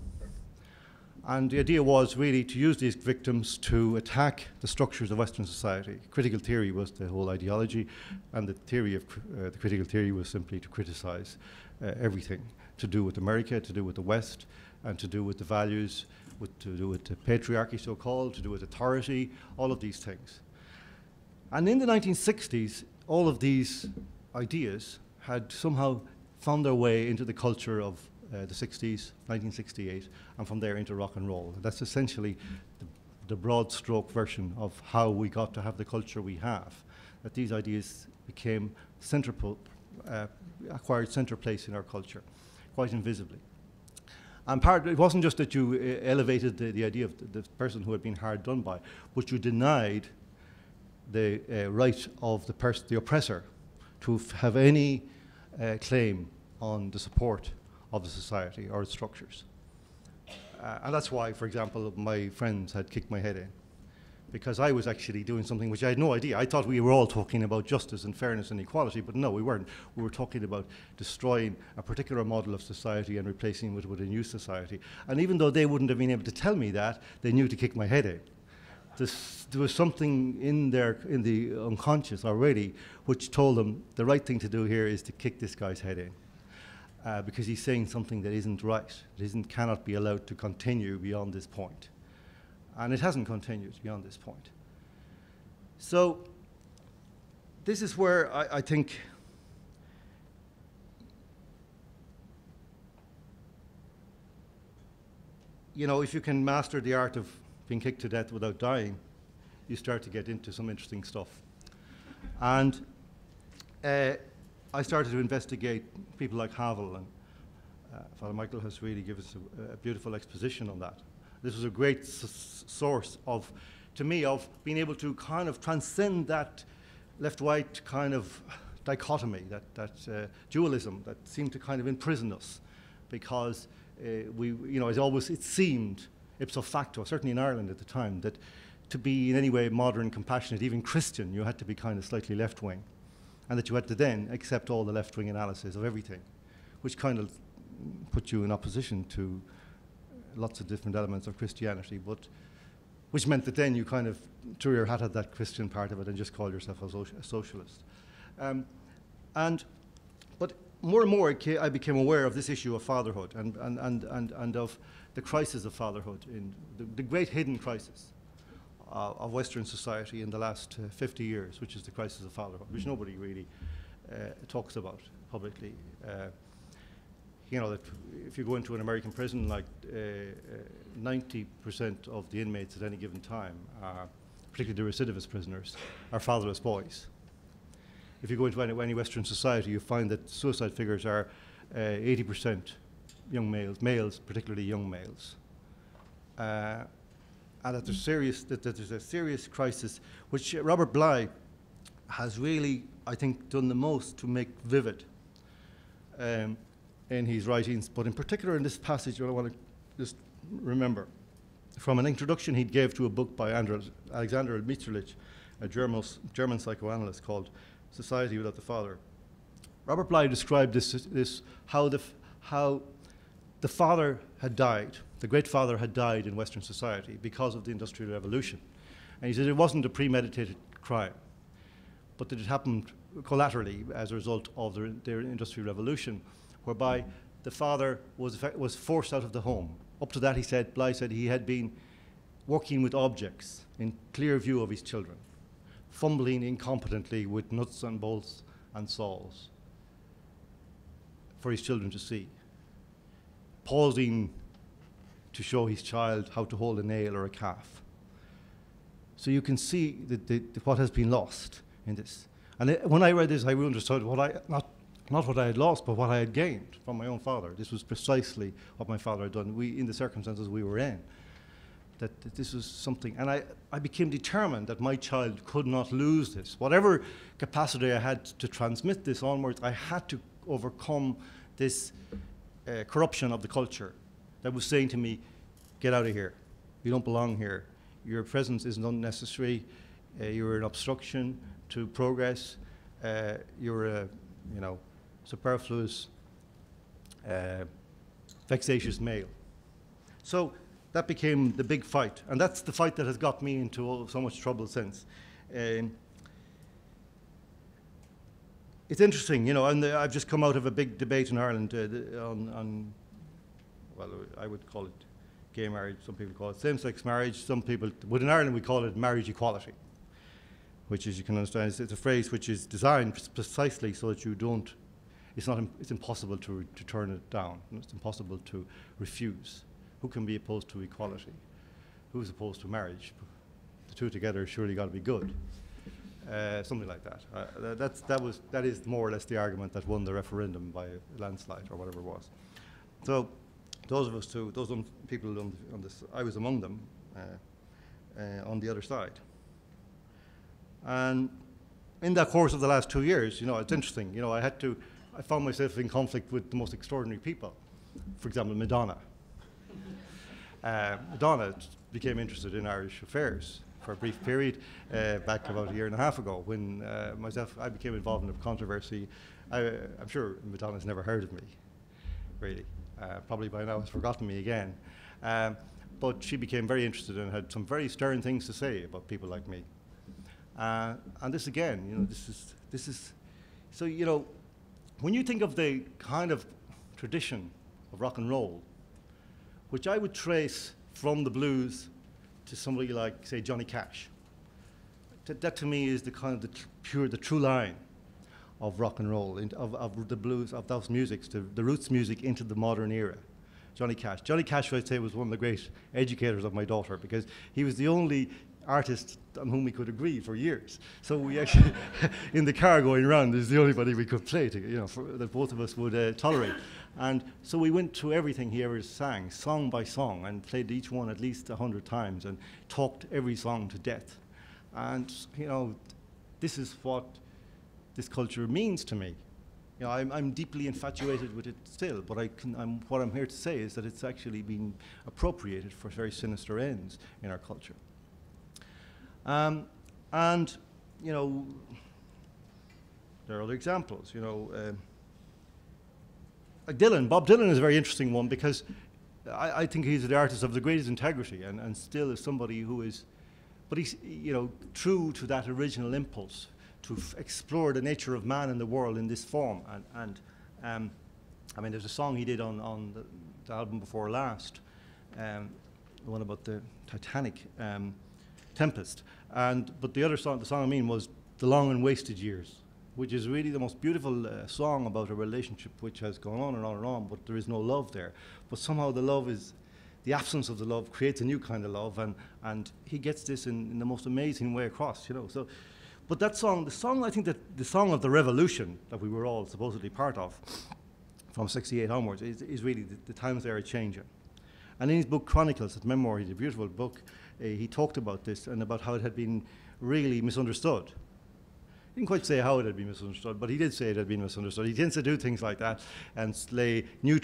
And the idea was really to use these victims to attack the structures of Western society. Critical theory was the whole ideology, and the theory of the critical theory was simply to criticize everything to do with America, to do with the West, and to do with the values, to do with the patriarchy, so-called, to do with authority, all of these things. And in the 1960s, all of these ideas had somehow found their way into the culture of the 60s, 1968, and from there into rock and roll. That's essentially the broad stroke version of how we got to have the culture we have. That these ideas became acquired center place in our culture, quite invisibly. And it wasn't just that you elevated the idea of the person who had been hard done by, but you denied the right of the oppressor to have any claim on the support of the society or its structures. And that's why, for example, my friends had kicked my head in, because I was actually doing something which I had no idea. I thought we were all talking about justice and fairness and equality, but no, we weren't. We were talking about destroying a particular model of society and replacing it with a new society. And even though they wouldn't have been able to tell me that, they knew to kick my head in. There was something in the unconscious already which told them the right thing to do here is to kick this guy's head in. Because he's saying something that isn't right, cannot be allowed to continue beyond this point. And it hasn't continued beyond this point. So this is where I think if you can master the art of being kicked to death without dying, you start to get into some interesting stuff. And I started to investigate people like Havel, and Father Michael has really given us a beautiful exposition on that. This was a great source to me, of being able to kind of transcend that left-right kind of dichotomy, that dualism that seemed to kind of imprison us, because it seemed ipso facto, certainly in Ireland at the time, that to be in any way modern, compassionate, even Christian, you had to be kind of slightly left-wing. And that you had to then accept all the left-wing analysis of everything, which kind of put you in opposition to lots of different elements of Christianity, but which meant that then you kind of threw your hat at that Christian part of it and just called yourself a socialist. But more and more I became aware of this issue of fatherhood and of the crisis of fatherhood, in the great hidden crisis of Western society in the last 50 years, which is the crisis of fatherhood, which nobody really talks about publicly. That if you go into an American prison, like 90% of the inmates at any given time, particularly the recidivist prisoners, are fatherless boys. If you go into any Western society, you find that suicide figures are 80% young males, particularly young males. And that there's a serious crisis, which Robert Bly has really, I think, done the most to make vivid in his writings, but in particular in this passage, what I want to just remember, from an introduction he gave to a book by Alexander Mitscherlich, a German psychoanalyst, called Society Without the Father. Robert Bly described how the father had died. The great father had died in Western society because of the Industrial Revolution. And he said it wasn't a premeditated crime, but that it happened collaterally as a result of their Industrial Revolution, whereby the father was forced out of the home Up to that, Bly said he had been working with objects in clear view of his children, fumbling incompetently with nuts and bolts and saws for his children to see, pausing to show his child how to hold a nail or a calf. So you can see what has been lost in this. And when I read this, I understood not what I had lost, but what I had gained from my own father. This was precisely what my father had done. In the circumstances we were in, that this was something. And I became determined that my child could not lose this. Whatever capacity I had to transmit this onwards, I had to overcome this corruption of the culture that was saying to me, get out of here. You don't belong here. Your presence is unnecessary. You're an obstruction to progress. You're a, superfluous, vexatious male. So that became the big fight, and that's the fight that has got me into so much trouble since. It's interesting, and I've just come out of a big debate in Ireland on, well, I would call it gay marriage. Some people call it same-sex marriage. Some people, but in Ireland we call it marriage equality, which, as you can understand, it's a phrase which is designed precisely so that you don't. It's impossible to turn it down. It's impossible to refuse. Who can be opposed to equality? Who's opposed to marriage? The two together surely got to be good. Something like that. That is more or less the argument that won the referendum by a landslide or whatever it was. So those of us people on this, I was among them on the other side. And in that course of the last 2 years, it's interesting. I found myself in conflict with the most extraordinary people. For example, Madonna. Madonna became interested in Irish affairs for a brief period back about a year and a half ago when I became involved in a controversy. I'm sure Madonna's never heard of me, really. Probably by now has forgotten me again. But she became very interested and had some very stern things to say about people like me. And this again, this is, so, when you think of the kind of tradition of rock and roll, which I would trace from the blues to somebody like, say, Johnny Cash, that to me is the kind of the true line of rock and roll, of the blues, of those musics, the roots music into the modern era. Johnny Cash, I'd say, was one of the great educators of my daughter, because he was the only artist on whom we could agree for years. So we actually, in the car going around, is the only body we could play to, that both of us would tolerate. And so we went through everything he ever sang, song by song, and played each one at least 100 times, and talked every song to death. And this is what this culture means to me. I'm deeply infatuated with it still, but what I'm here to say is that it's actually been appropriated for very sinister ends in our culture. And there are other examples. Like Bob Dylan is a very interesting one, because I think he's the artist of the greatest integrity, and still is somebody who is, but he's true to that original impulse to explore the nature of man and the world in this form. And there's a song he did on the album before last, the one about the Titanic. Tempest, but the song I mean was The Long and Wasted Years, which is really the most beautiful song about a relationship which has gone on and on and on, but there is no love there. But somehow the absence of the love creates a new kind of love, and he gets this in the most amazing way across, So, but that song, I think that the song of the revolution that we were all supposedly part of from '68 onwards is really the times they are changing. And in his book Chronicles, his memoir, it's a beautiful book, he talked about this and about how it had been really misunderstood. He didn't quite say how it had been misunderstood, but he did say it had been misunderstood. He tends to do things like that and lay new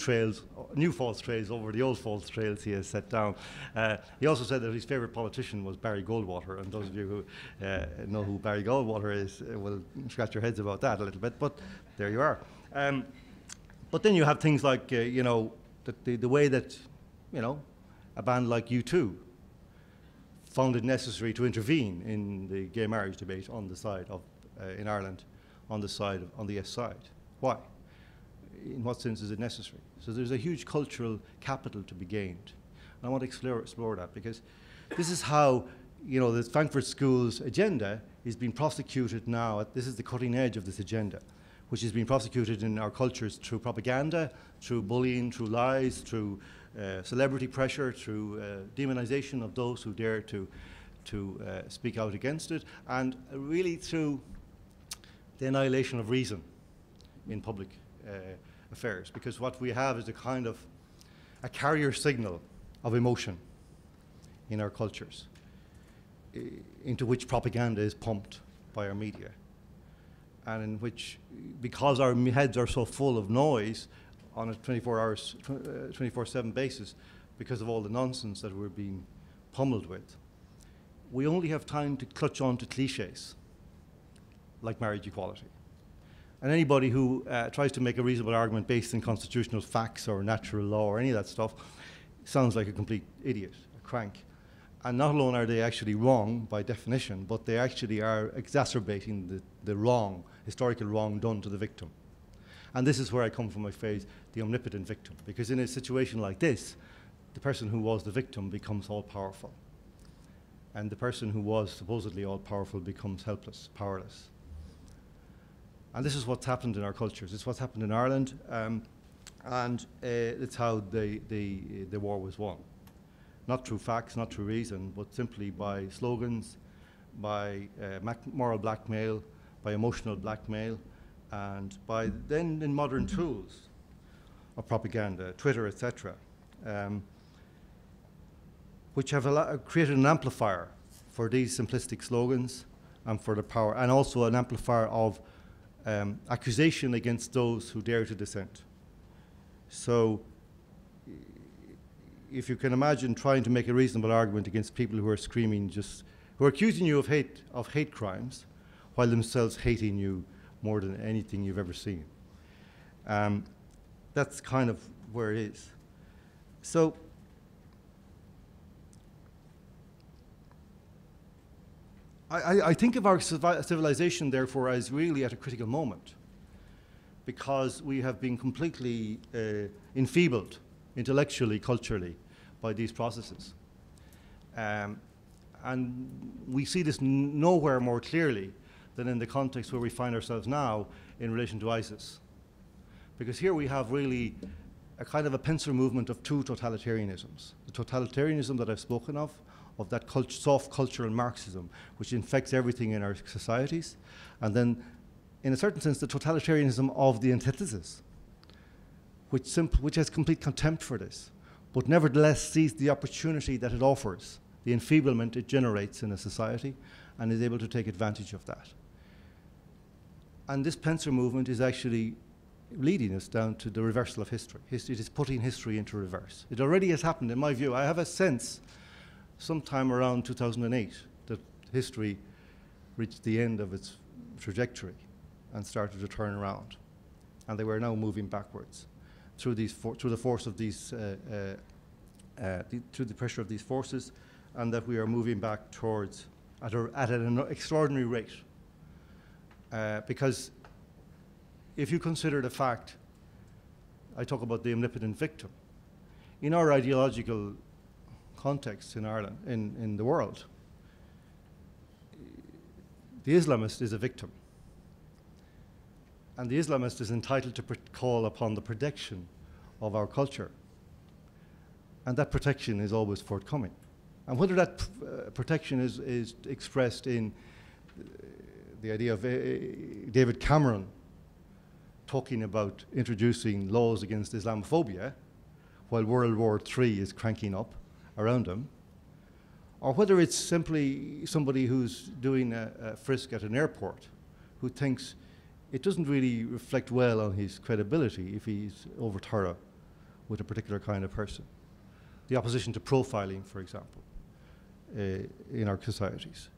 false trails over the old false trails he has set down. He also said that his favorite politician was Barry Goldwater, and those of you who know who Barry Goldwater is will scratch your heads about that a little bit, but there you are. But then you have things like, the way that, a band like U2 found it necessary to intervene in the gay marriage debate on the side of, in Ireland, on the yes side. Why? In what sense is it necessary? So there's a huge cultural capital to be gained And I want to explore that, because this is how, you know, the Frankfurt School's agenda is being prosecuted now. This is the cutting edge of this agenda, which is being prosecuted in our cultures through propaganda, through bullying, through lies, through celebrity pressure, through demonization of those who dare to speak out against it, and really through the annihilation of reason in public affairs. Because what we have is a kind of a carrier signal of emotion in our cultures, into which propaganda is pumped by our media, and in which, because our heads are so full of noise on a 24/7 basis, because of all the nonsense that we're being pummeled with, we only have time to clutch on to cliches like marriage equality. And anybody who tries to make a reasonable argument based on constitutional facts or natural law or any of that stuff sounds like a complete idiot, a crank. And not alone are they actually wrong by definition, but they actually are exacerbating the wrong, historical wrong done to the victim. And this is where I come from my phrase, the omnipotent victim. Because in a situation like this, the person who was the victim becomes all-powerful. And the person who was supposedly all-powerful becomes helpless, powerless. And this is what's happened in our cultures. It's what's happened in Ireland, and it's how the war was won. Not through facts, not through reason, but simply by slogans, by moral blackmail, by emotional blackmail, and by then in modern tools of propaganda, Twitter, etc., which have created an amplifier for these simplistic slogans and for the power, and also an amplifier of accusation against those who dare to dissent. So if you can imagine trying to make a reasonable argument against people who are screaming, who are accusing you of hate crimes, while themselves hating you more than anything you've ever seen. That's kind of where it is. So I think of our civilization, therefore, as really at a critical moment, because we have been completely enfeebled intellectually, culturally, by these processes. And we see this nowhere more clearly than in the context where we find ourselves now in relation to ISIS. Because here we have really a kind of a pincer movement of two totalitarianisms. The totalitarianism that I've spoken of that soft cultural Marxism, which infects everything in our societies, and then, in a certain sense, the totalitarianism of the antithesis, which has complete contempt for this, but nevertheless sees the opportunity that it offers, the enfeeblement it generates in a society, and is able to take advantage of that. And this pincer movement is actually leading us down to the reversal of history. It is putting history into reverse. It already has happened, in my view. I have a sense, sometime around 2008, that history reached the end of its trajectory and started to turn around. And they were now moving backwards through the force of these, through the pressure of these forces, and that we are moving back towards, at an extraordinary rate. Because if you consider the fact, I talk about the omnipotent victim, in our ideological context in Ireland, in the world, the Islamist is a victim. And the Islamist is entitled to call upon the protection of our culture. And that protection is always forthcoming. And whether that protection is expressed in the idea of David Cameron talking about introducing laws against Islamophobia while World War III is cranking up around him, or whether it's simply somebody who's doing a frisk at an airport who thinks it doesn't really reflect well on his credibility if he's over thorough with a particular kind of person. The opposition to profiling, for example, in our societies.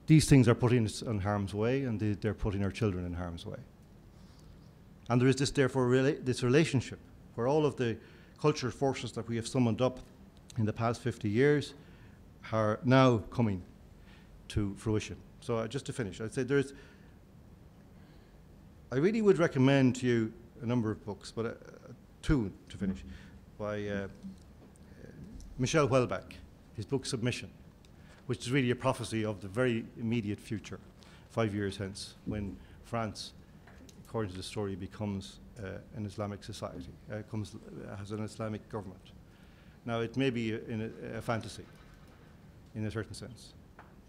These things are putting us in harm's way, and they're putting our children in harm's way. And there is this, therefore, this relationship where all of the cultural forces that we have summoned up in the past 50 years are now coming to fruition. So just to finish, I'd say I really would recommend to you a number of books, but two to finish. by Michel Houellebecq, his book Submission, which is really a prophecy of the very immediate future, 5 years hence, when France, according to the story, becomes an Islamic society, has an Islamic government. Now, it may be a fantasy, in a certain sense,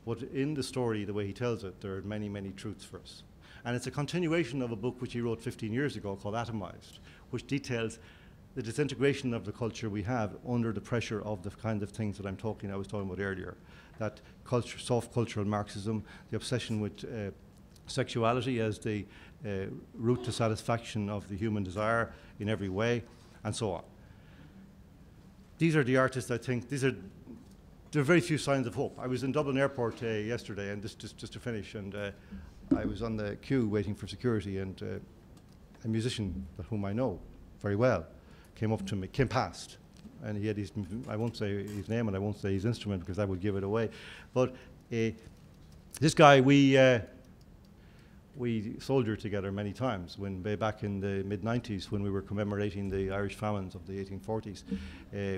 but in the story, the way he tells it, there are many, many truths for us. And it's a continuation of a book which he wrote 15 years ago called Atomized, which details the disintegration of the culture we have under the pressure of the kind of things that I was talking about earlier. That culture, soft cultural Marxism, the obsession with sexuality as the route to satisfaction of the human desire in every way, and so on. These are the artists, I think, there are very few signs of hope. I was in Dublin Airport yesterday, and just to finish, and I was on the queue waiting for security, and a musician whom I know very well came up to me, came past, and he had his, I won't say his name and I won't say his instrument because that would give it away, but this guy, we soldiered together many times back in the mid-90s when we were commemorating the Irish famines of the 1840s.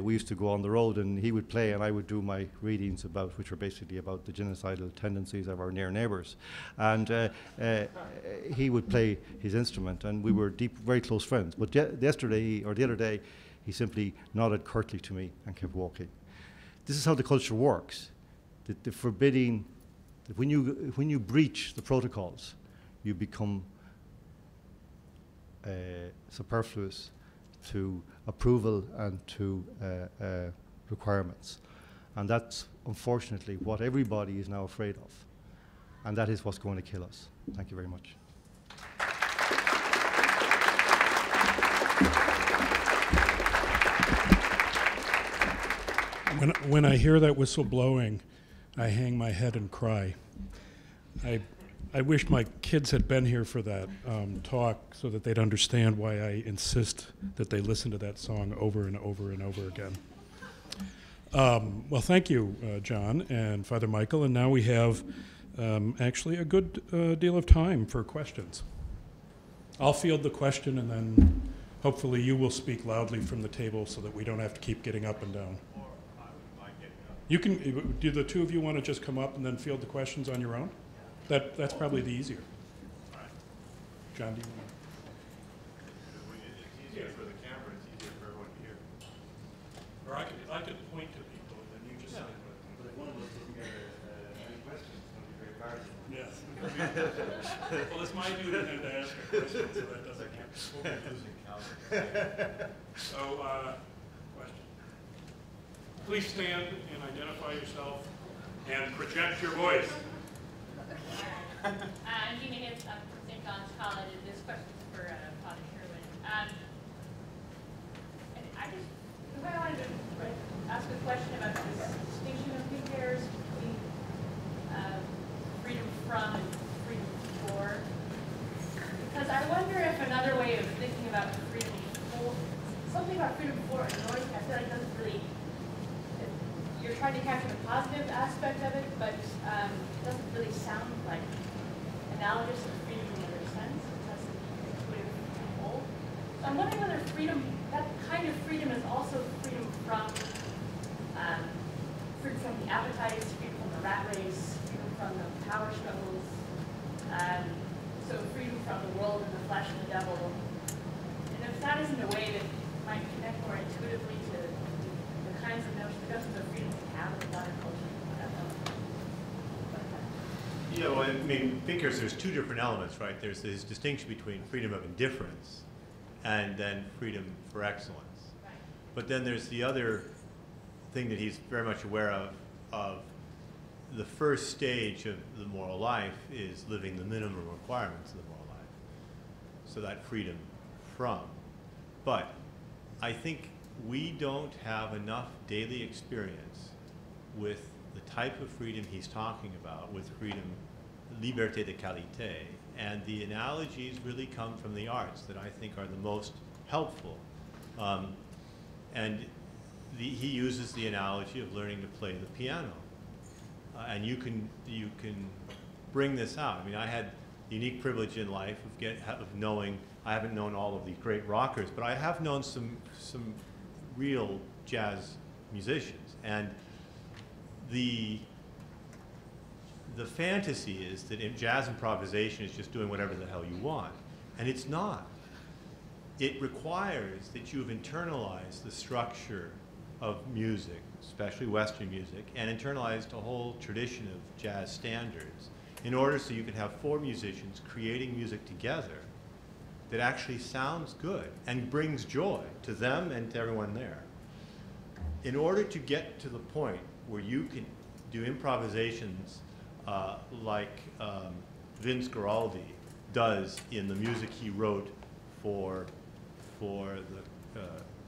We used to go on the road and he would play and I would do my readings which were basically about the genocidal tendencies of our near neighbours. And he would play his instrument and we were very close friends. But the other day, he simply nodded curtly to me and kept walking. This is how the culture works. The forbidding, when you breach the protocols, you become superfluous to approval and to requirements. And that's unfortunately what everybody is now afraid of. And that is what's going to kill us. Thank you very much. When I hear that whistle blowing, I hang my head and cry. I wish my kids had been here for that talk so that they'd understand why I insist that they listen to that song over and over and over again. Well, thank you, John and Father Michael. And now we have actually a good deal of time for questions. I'll field the question and then hopefully you will speak loudly from the table so that we don't have to keep getting up and down. You can, do the two of you want to just come up and then field the questions on your own? That's probably the easier. All right. John, do you want It's easier for the camera, it's easier for everyone to hear. to? Or I could point to people and then you just say what. But if one of us doesn't get any questions, it's going to be very hard. Yes. Well, it's my duty then to ask a question, so that doesn't happen. So, question. Please stand and identify yourself and project your voice. I'm Gina Hibbs. I'm from St. John's College, and this question is for Father Sherwin. The way I wanted to ask a question about this distinction of thinkers between freedom from and freedom for. Because I wonder if another way of thinking about freedom for, something about freedom for annoys me. I feel like it doesn't really, you're trying to capture the positive aspect of it, but it doesn't really sound like analogous to freedom in another sense. It doesn't intuitive whole. So I'm wondering whether freedom, that kind of freedom is also freedom from the appetites, freedom from the rat race, freedom from the power struggles, so freedom from the world and the flesh and the devil. And if that isn't a way that might connect more intuitively to the kinds of notions of freedom we have in the modern culture, I don't know. Yeah, well, I mean, thinkers, there's two different elements, right? There's this distinction between freedom of indifference and then freedom for excellence. Right. But then there's the other thing that he's very much aware of the first stage of the moral life is living the minimum requirements of the moral life. So that freedom from. But I think we don't have enough daily experience with the type of freedom he's talking about, with freedom, liberté de qualité, and the analogies really come from the arts that I think are the most helpful. And he uses the analogy of learning to play the piano. And you can bring this out. I mean, I had the unique privilege in life of knowing, I haven't known all of these great rockers, but I have known some real jazz musicians. And the fantasy is that jazz improvisation is just doing whatever the hell you want. And it's not. It requires that you've internalized the structure of music, especially Western music, and internalized a whole tradition of jazz standards in order so you can have four musicians creating music together that actually sounds good and brings joy to them and to everyone there. In order to get to the point where you can do improvisations like Vince Guaraldi does in the music he wrote for the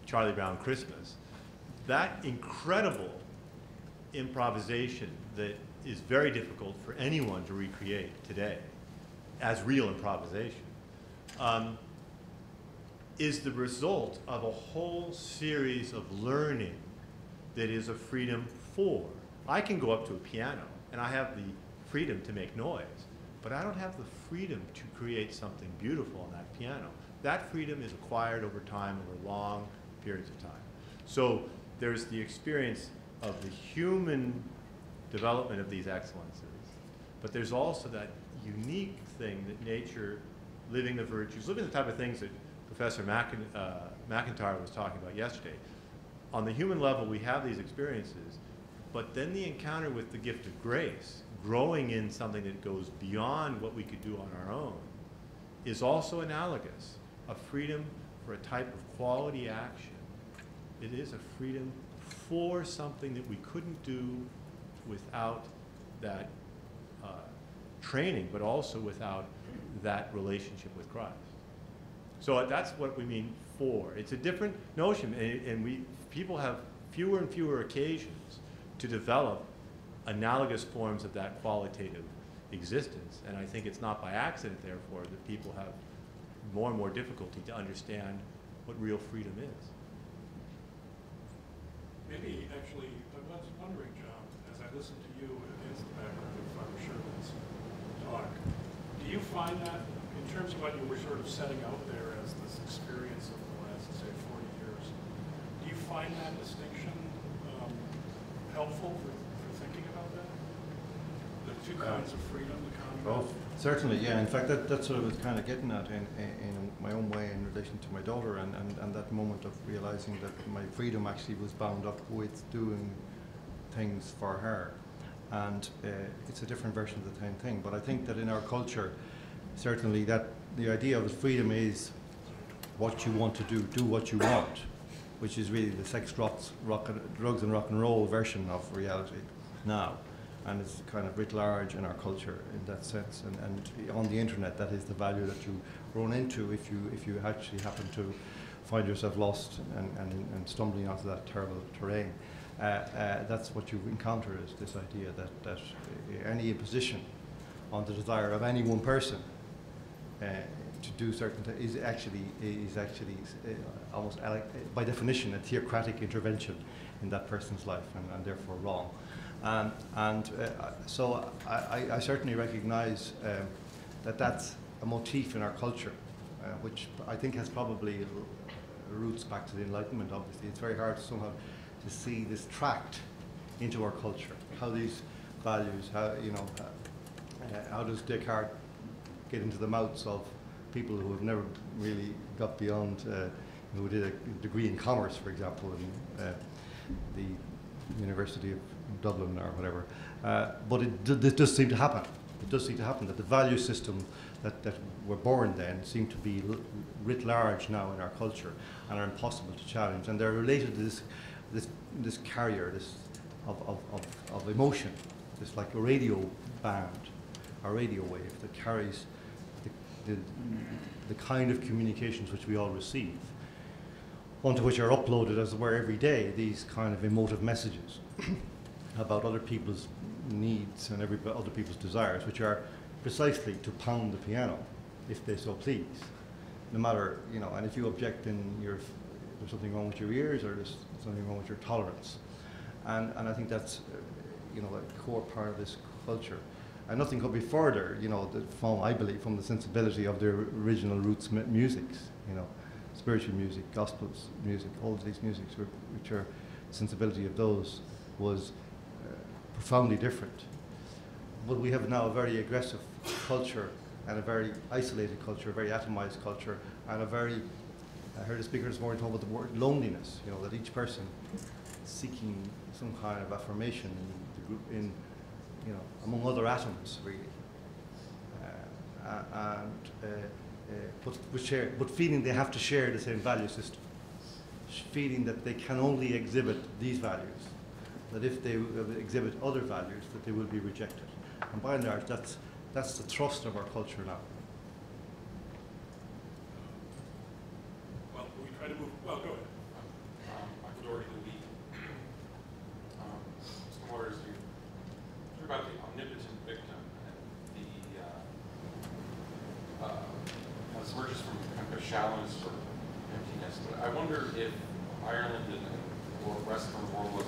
Charlie Brown Christmas, that incredible improvisation that is very difficult for anyone to recreate today as real improvisation, is the result of a whole series of learning that is a freedom for. I can go up to a piano and I have the freedom to make noise, but I don't have the freedom to create something beautiful on that piano. That freedom is acquired over time, over long periods of time. So there's the experience of the human development of these excellences, but there's also that unique thing that nature, living the virtues, living the type of things that Professor McIntyre was talking about yesterday. On the human level, we have these experiences, but then the encounter with the gift of grace, growing in something that goes beyond what we could do on our own, is also analogous. A freedom for a type of quality action. It is a freedom for something that we couldn't do without that training, but also without that relationship with Christ. So that's what we mean for. It's a different notion, and people have fewer and fewer occasions to develop analogous forms of that qualitative existence. And I think it's not by accident, therefore, that people have more and more difficulty to understand what real freedom is. Maybe, actually, I was wondering, John, as I listen to you against the background of Father Sherwin's talk, do you find that, in terms of what you were sort of setting out there as this experience of the last, say, 40 years, do you find that distinction helpful for thinking about that? The two kinds of freedom, the common. Oh, certainly, yeah. In fact, that's what I was kind of getting at in my own way in relation to my daughter, and that moment of realizing that my freedom actually was bound up with doing things for her. And it's a different version of the same thing. But I think that in our culture, certainly that the idea of freedom is what you want to do what you want, which is really the sex, drugs and rock and roll version of reality now. And it's kind of writ large in our culture in that sense. And on the internet, that is the value that you run into if you actually happen to find yourself lost and stumbling onto that terrible terrain. That's what you encounter, is this idea that any imposition on the desire of any one person to do certain things is actually almost by definition a theocratic intervention in that person's life, and therefore wrong. So I certainly recognize that that's a motif in our culture, which I think has probably roots back to the Enlightenment. Obviously, it's very hard somehow to see this tract into our culture. How these values, how does Descartes get into the mouths of people who have never really got beyond, who did a degree in commerce, for example, in the University of Dublin or whatever. But it does seem to happen. It does seem to happen that the value system that were born then seem to be writ large now in our culture and are impossible to challenge. And they're related to this carrier, of emotion, this like a radio band, a radio wave that carries the kind of communications which we all receive, onto which are uploaded, as it were, every day, these kind of emotive messages about other people's needs and other people's desires, which are precisely to pound the piano, if they so please. No matter, and if you object, then there's something wrong with your ears, or there's something wrong with your tolerance. And I think that's, a core part of this culture. And nothing could be further, I believe, from the sensibility of the original roots musics, spiritual music, gospels music, all of these musics, which are sensibility of those was profoundly different. But we have now a very aggressive culture and a very isolated culture, a very atomized culture, and a very, I heard a speaker this morning talk about the word loneliness, you know, that each person seeking some kind of affirmation in the group, in, you know, among other atoms, really. But feeling they have to share the same value system, feeling that they can only exhibit these values, that if they exhibit other values, that they will be rejected. And by and large, that's the thrust of our culture now. Well, we try to move. Well, go ahead. I'm Dory Lee. Some orders to talk about the omnipotent victim and the how this emerges from kind of a shallowness or emptiness. But I wonder if Ireland and or the rest of the world was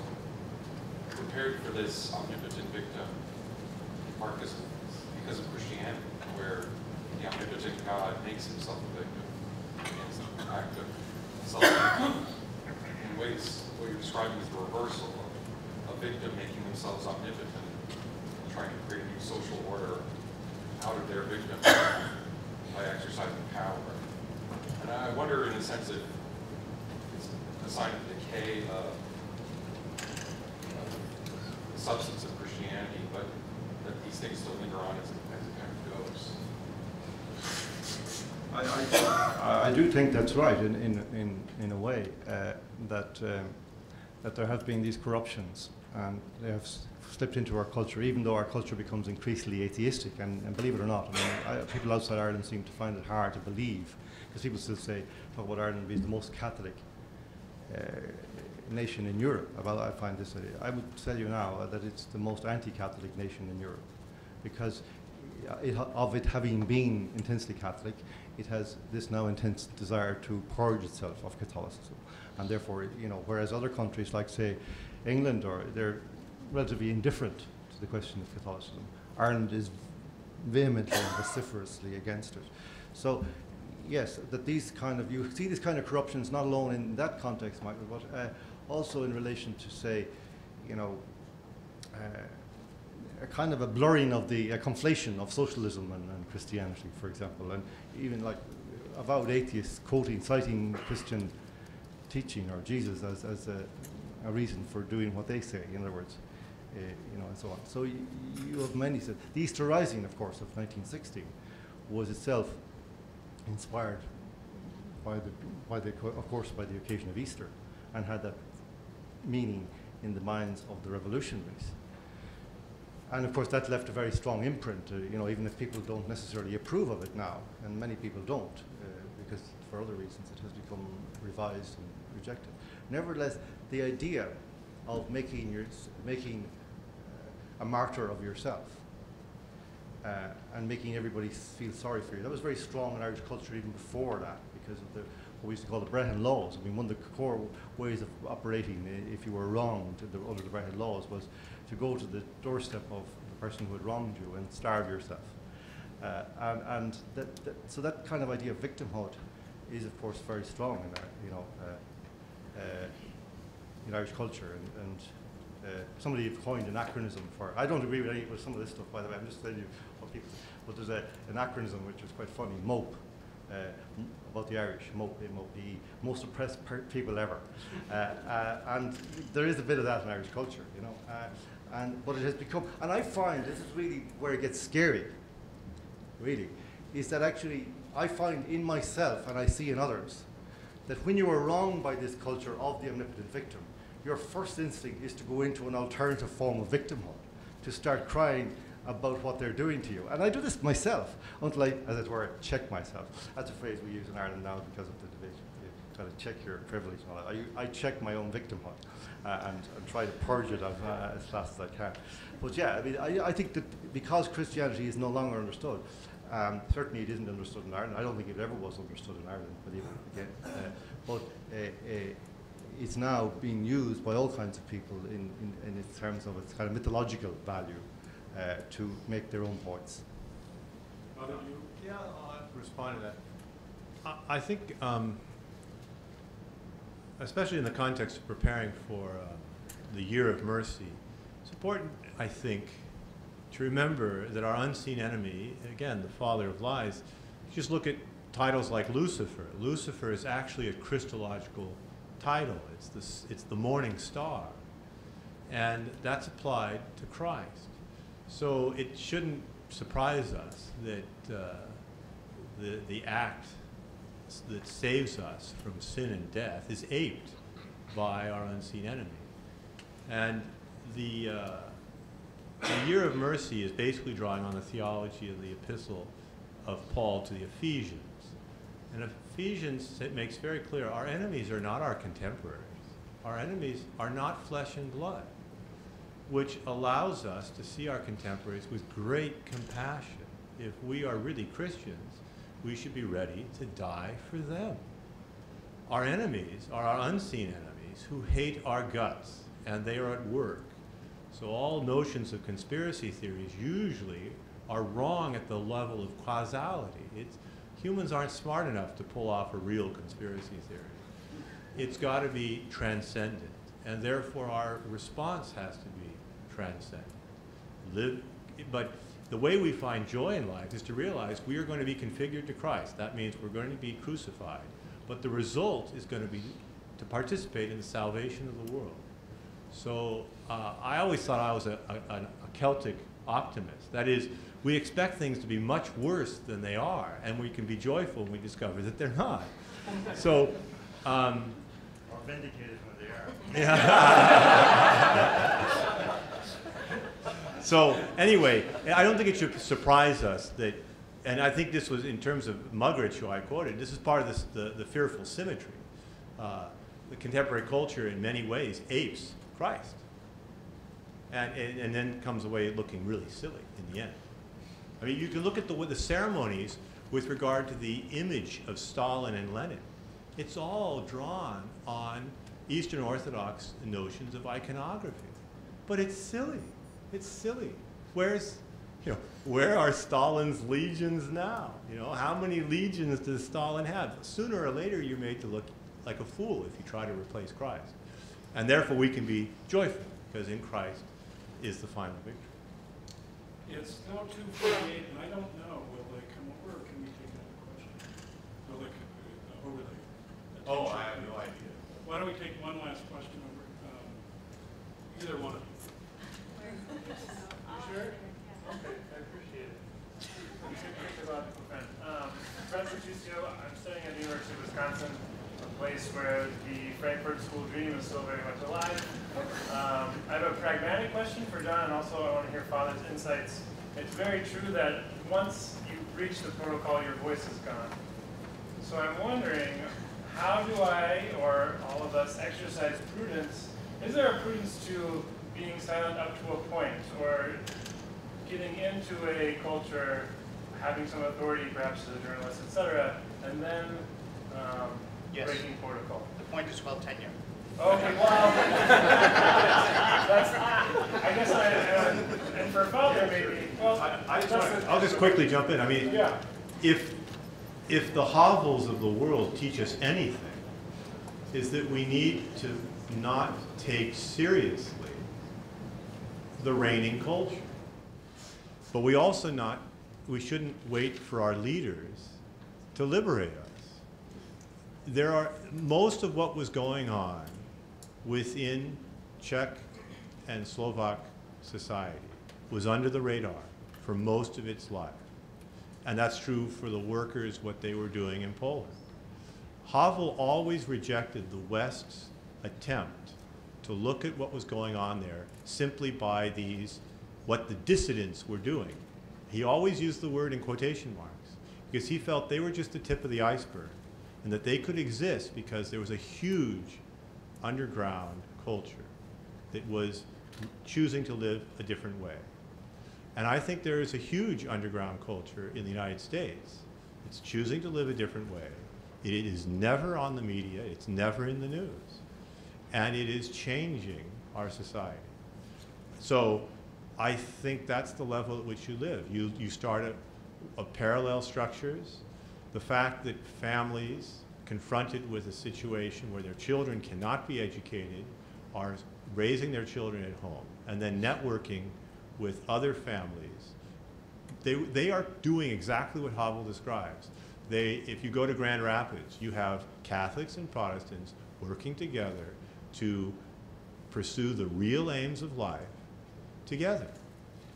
prepared for this omnipotent victim, in part because of Christianity, where the omnipotent God makes himself a victim against the act of self-victim. In ways, what you're describing is the reversal of a victim making themselves omnipotent, trying to create a new social order out of their victim by exercising power. And I wonder, in a sense, if it's a sign of decay of the substance of Christianity, but that these things still linger on as it kind of goes. I do think that's right in a way, that there have been these corruptions, and they have slipped into our culture, even though our culture becomes increasingly atheistic. And believe it or not, I mean, people outside Ireland seem to find it hard to believe, because people still talk about Ireland being the most Catholic nation in Europe. Well, I find this, I would tell you now that it's the most anti-Catholic nation in Europe, because of it having been intensely Catholic, it has this now intense desire to purge itself of Catholicism. And therefore, you know, whereas other countries like, say, England, they're relatively indifferent to the question of Catholicism, Ireland is vehemently and vociferously against it. So, yes, that these kind of, you see these kind of corruptions not alone in that context, Michael, but also in relation to, say, you know, a kind of a blurring of a conflation of socialism and Christianity, for example, and even like avowed atheists citing Christian teaching or Jesus as a reason for doing what they say, in other words, you know, and so on. So you have many. So the Easter Rising, of course, of 1916 was itself inspired by the occasion of Easter, and had that meaning in the minds of the revolutionaries. And of course, that left a very strong imprint, you know, even if people don't necessarily approve of it now, and many people don't, because for other reasons it has become revised and rejected. Nevertheless, the idea of making a martyr of yourself and making everybody feel sorry for you, that was very strong in Irish culture even before that, because of what we used to call the Brehon laws. I mean, one of the core ways of operating, if you were wronged under the Brehon laws, was to go to the doorstep of the person who had wronged you and starve yourself. So that kind of idea of victimhood is, of course, very strong in our, you know, in Irish culture. And somebody coined an acronym for. I don't agree with some of this stuff, by the way. I'm just telling you what people. But there's an acronym which is quite funny, MOPE. About the Irish, MOPE, M-O-P-E, most oppressed people ever. And there is a bit of that in Irish culture, you know. But it has become, and I find this is really where it gets scary, really, is that actually I find in myself, and I see in others, that when you are wronged by this culture of the omnipotent victim, your first instinct is to go into an alternative form of victimhood, to start crying about what they're doing to you. And I do this myself, until I, as it were, check myself. That's a phrase we use in Ireland now because of the debate. You kind of check your privilege and all that. I check my own victimhood and try to purge it as fast as I can. But yeah, I mean, I think that because Christianity is no longer understood, certainly it isn't understood in Ireland. I don't think it ever was understood in Ireland, believe it again. But it's now being used by all kinds of people in terms of its kind of mythological value. To make their own points. Yeah, I'll respond to that. I think especially in the context of preparing for the Year of Mercy, it's important, I think, to remember that our unseen enemy, again, the father of lies, just look at titles like Lucifer. Lucifer is actually a Christological title. It's the morning star. And that's applied to Christ. So it shouldn't surprise us that the act that saves us from sin and death is aped by our unseen enemy. And the Year of Mercy is basically drawing on the theology of the epistle of Paul to the Ephesians. And Ephesians, it makes very clear, our enemies are not our contemporaries. Our enemies are not flesh and blood, which allows us to see our contemporaries with great compassion. If we are really Christians, we should be ready to die for them. Our enemies are our unseen enemies who hate our guts, and they are at work. So all notions of conspiracy theories usually are wrong at the level of causality. Humans aren't smart enough to pull off a real conspiracy theory. It's got to be transcendent, and therefore our response has to be transcendent. But the way we find joy in life is to realize we are going to be configured to Christ. That means we're going to be crucified. But the result is going to be to participate in the salvation of the world. So I always thought I was a Celtic optimist. That is, we expect things to be much worse than they are, and we can be joyful when we discover that they're not. So, or vindicated when they are. Yeah. So anyway, I don't think it should surprise us that, and I think this was in terms of Muggeridge, who I quoted, this is part of the fearful symmetry. The contemporary culture in many ways apes Christ. And then comes away looking really silly in the end. I mean, you can look at the ceremonies with regard to the image of Stalin and Lenin. It's all drawn on Eastern Orthodox notions of iconography. But it's silly. It's silly. Where are Stalin's legions now? How many legions does Stalin have? Sooner or later, you're made to look like a fool if you try to replace Christ. And therefore, we can be joyful, because in Christ is the final victory. It's now 2:48, and I don't know. Will they come over, or can we take another question? Will they, or will they? Oh, I have no idea. Why don't we take one last question over? Either one of you. Sure? Okay, I appreciate it. I'm studying at the University of Wisconsin, a place where the Frankfurt School dream is still very much alive. I have a pragmatic question for John, and also I want to hear Father's insights. It's very true that once you reach the protocol, your voice is gone. So I'm wondering, how do I, or all of us, exercise prudence? Is there a prudence to being silent up to a point, or getting into a culture, having some authority, perhaps as a journalist, etc., and then Yes. breaking protocol? The point is called tenure. Okay, well, that's, I guess and for Father maybe, well, I'll just quickly jump in. I mean, yeah. if the hovels of the world teach us anything, is that we need to not take seriously the reigning culture. But we also we shouldn't wait for our leaders to liberate us. Most of what was going on within Czech and Slovak society was under the radar for most of its life. And that's true for the workers, what they were doing in Poland. Havel always rejected the West's attempt to look at what was going on there simply by what the dissidents were doing. He always used the word in quotation marks because he felt they were just the tip of the iceberg and that they could exist because there was a huge underground culture that was choosing to live a different way. And I think there is a huge underground culture in the United States. It's choosing to live a different way. It is never on the media. It's never in the news. And it is changing our society. So I think that's the level at which you live. You start at parallel structures. The fact that families confronted with a situation where their children cannot be educated, are raising their children at home, and then networking with other families. They are doing exactly what Havel describes. If you go to Grand Rapids, you have Catholics and Protestants working together to pursue the real aims of life together.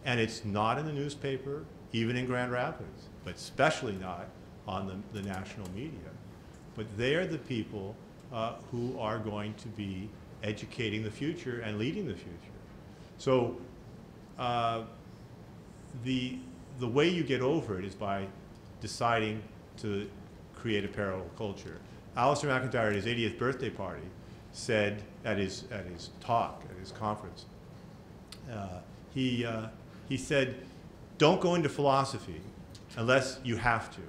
And it's not in the newspaper, even in Grand Rapids, but especially not on the national media. But they are the people who are going to be educating the future and leading the future. So the way you get over it is by deciding to create a parallel culture. Alistair McIntyre at his 80th birthday party said at his talk, at his conference, he said, don't go into philosophy unless you have to,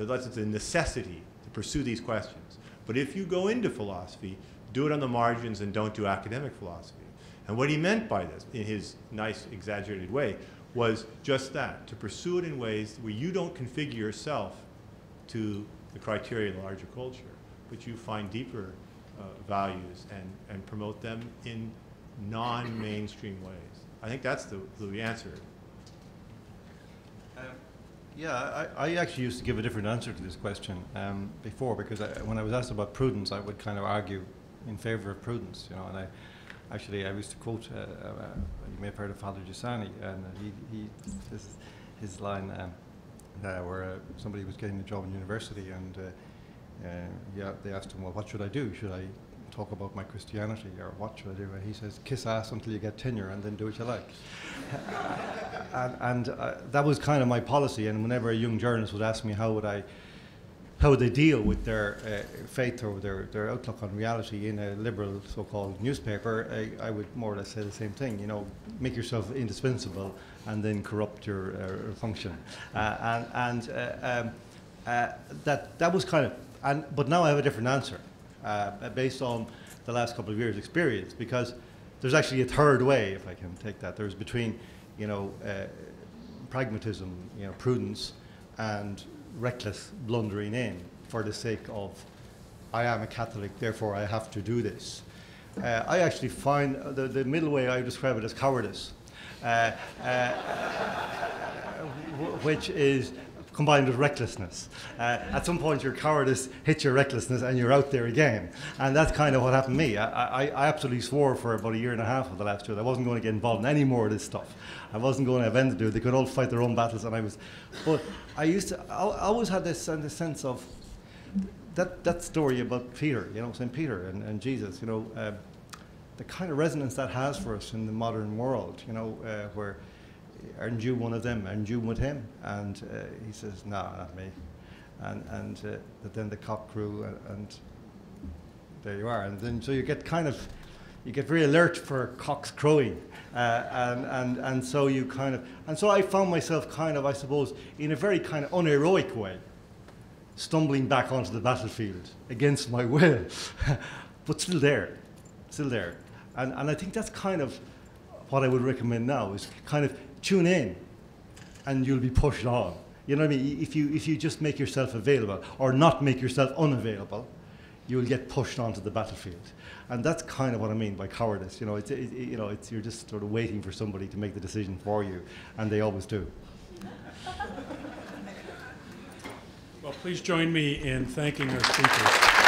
unless it's a necessity to pursue these questions. But if you go into philosophy, do it on the margins and don't do academic philosophy. And what he meant by this, in his nice, exaggerated way, was just that, to pursue it in ways where you don't configure yourself to the criteria of the larger culture, but you find deeper values and promote them in non-mainstream ways. I think that's the answer. Yeah, I actually used to give a different answer to this question before, because when I was asked about prudence, I would kind of argue in favor of prudence, you know. And I used to quote, you may have heard of Father Giussani, and this is his line where somebody was getting a job in university, and they asked him, well, what should I do? Should I talk about my Christianity, or what should I do? And he says, kiss ass until you get tenure, and then do what you like. and that was kind of my policy. And whenever a young journalist would ask me how would they deal with their faith or their outlook on reality in a liberal so-called newspaper, I would more or less say the same thing. You know, make yourself indispensable and then corrupt your function. That was kind of, but now I have a different answer based on the last couple of years' experience, because there's actually a third way, if I can take that. There's between, you know, pragmatism, you know, prudence, and reckless blundering in for the sake of, I am a Catholic, therefore I have to do this. I actually find the middle way, I describe it as cowardice, which is combined with recklessness. At some point your cowardice hits your recklessness and you're out there again. And that's kind of what happened to me. I absolutely swore for about a year and a half of the last year that I wasn't going to get involved in any more of this stuff. I wasn't going to have anything to do. They could all fight their own battles, and but I always had this sense of that story about Peter, you know, St. Peter and Jesus, you know, the kind of resonance that has for us in the modern world, you know, where aren't you one of them? Aren't you with him? And he says, no, not me. And then the cock crew, and there you are. And then so you get very alert for cocks crowing, and so you kind of, and so I found myself kind of, I suppose, in a very kind of unheroic way, stumbling back onto the battlefield against my will, but still there. And I think that's kind of what I would recommend now, is kind of tune in and you'll be pushed on. You know what I mean? If you just make yourself available or not make yourself unavailable, you will get pushed onto the battlefield. And that's kind of what I mean by cowardice. You know, it's you're just sort of waiting for somebody to make the decision for you, and they always do. Well, please join me in thanking our speakers.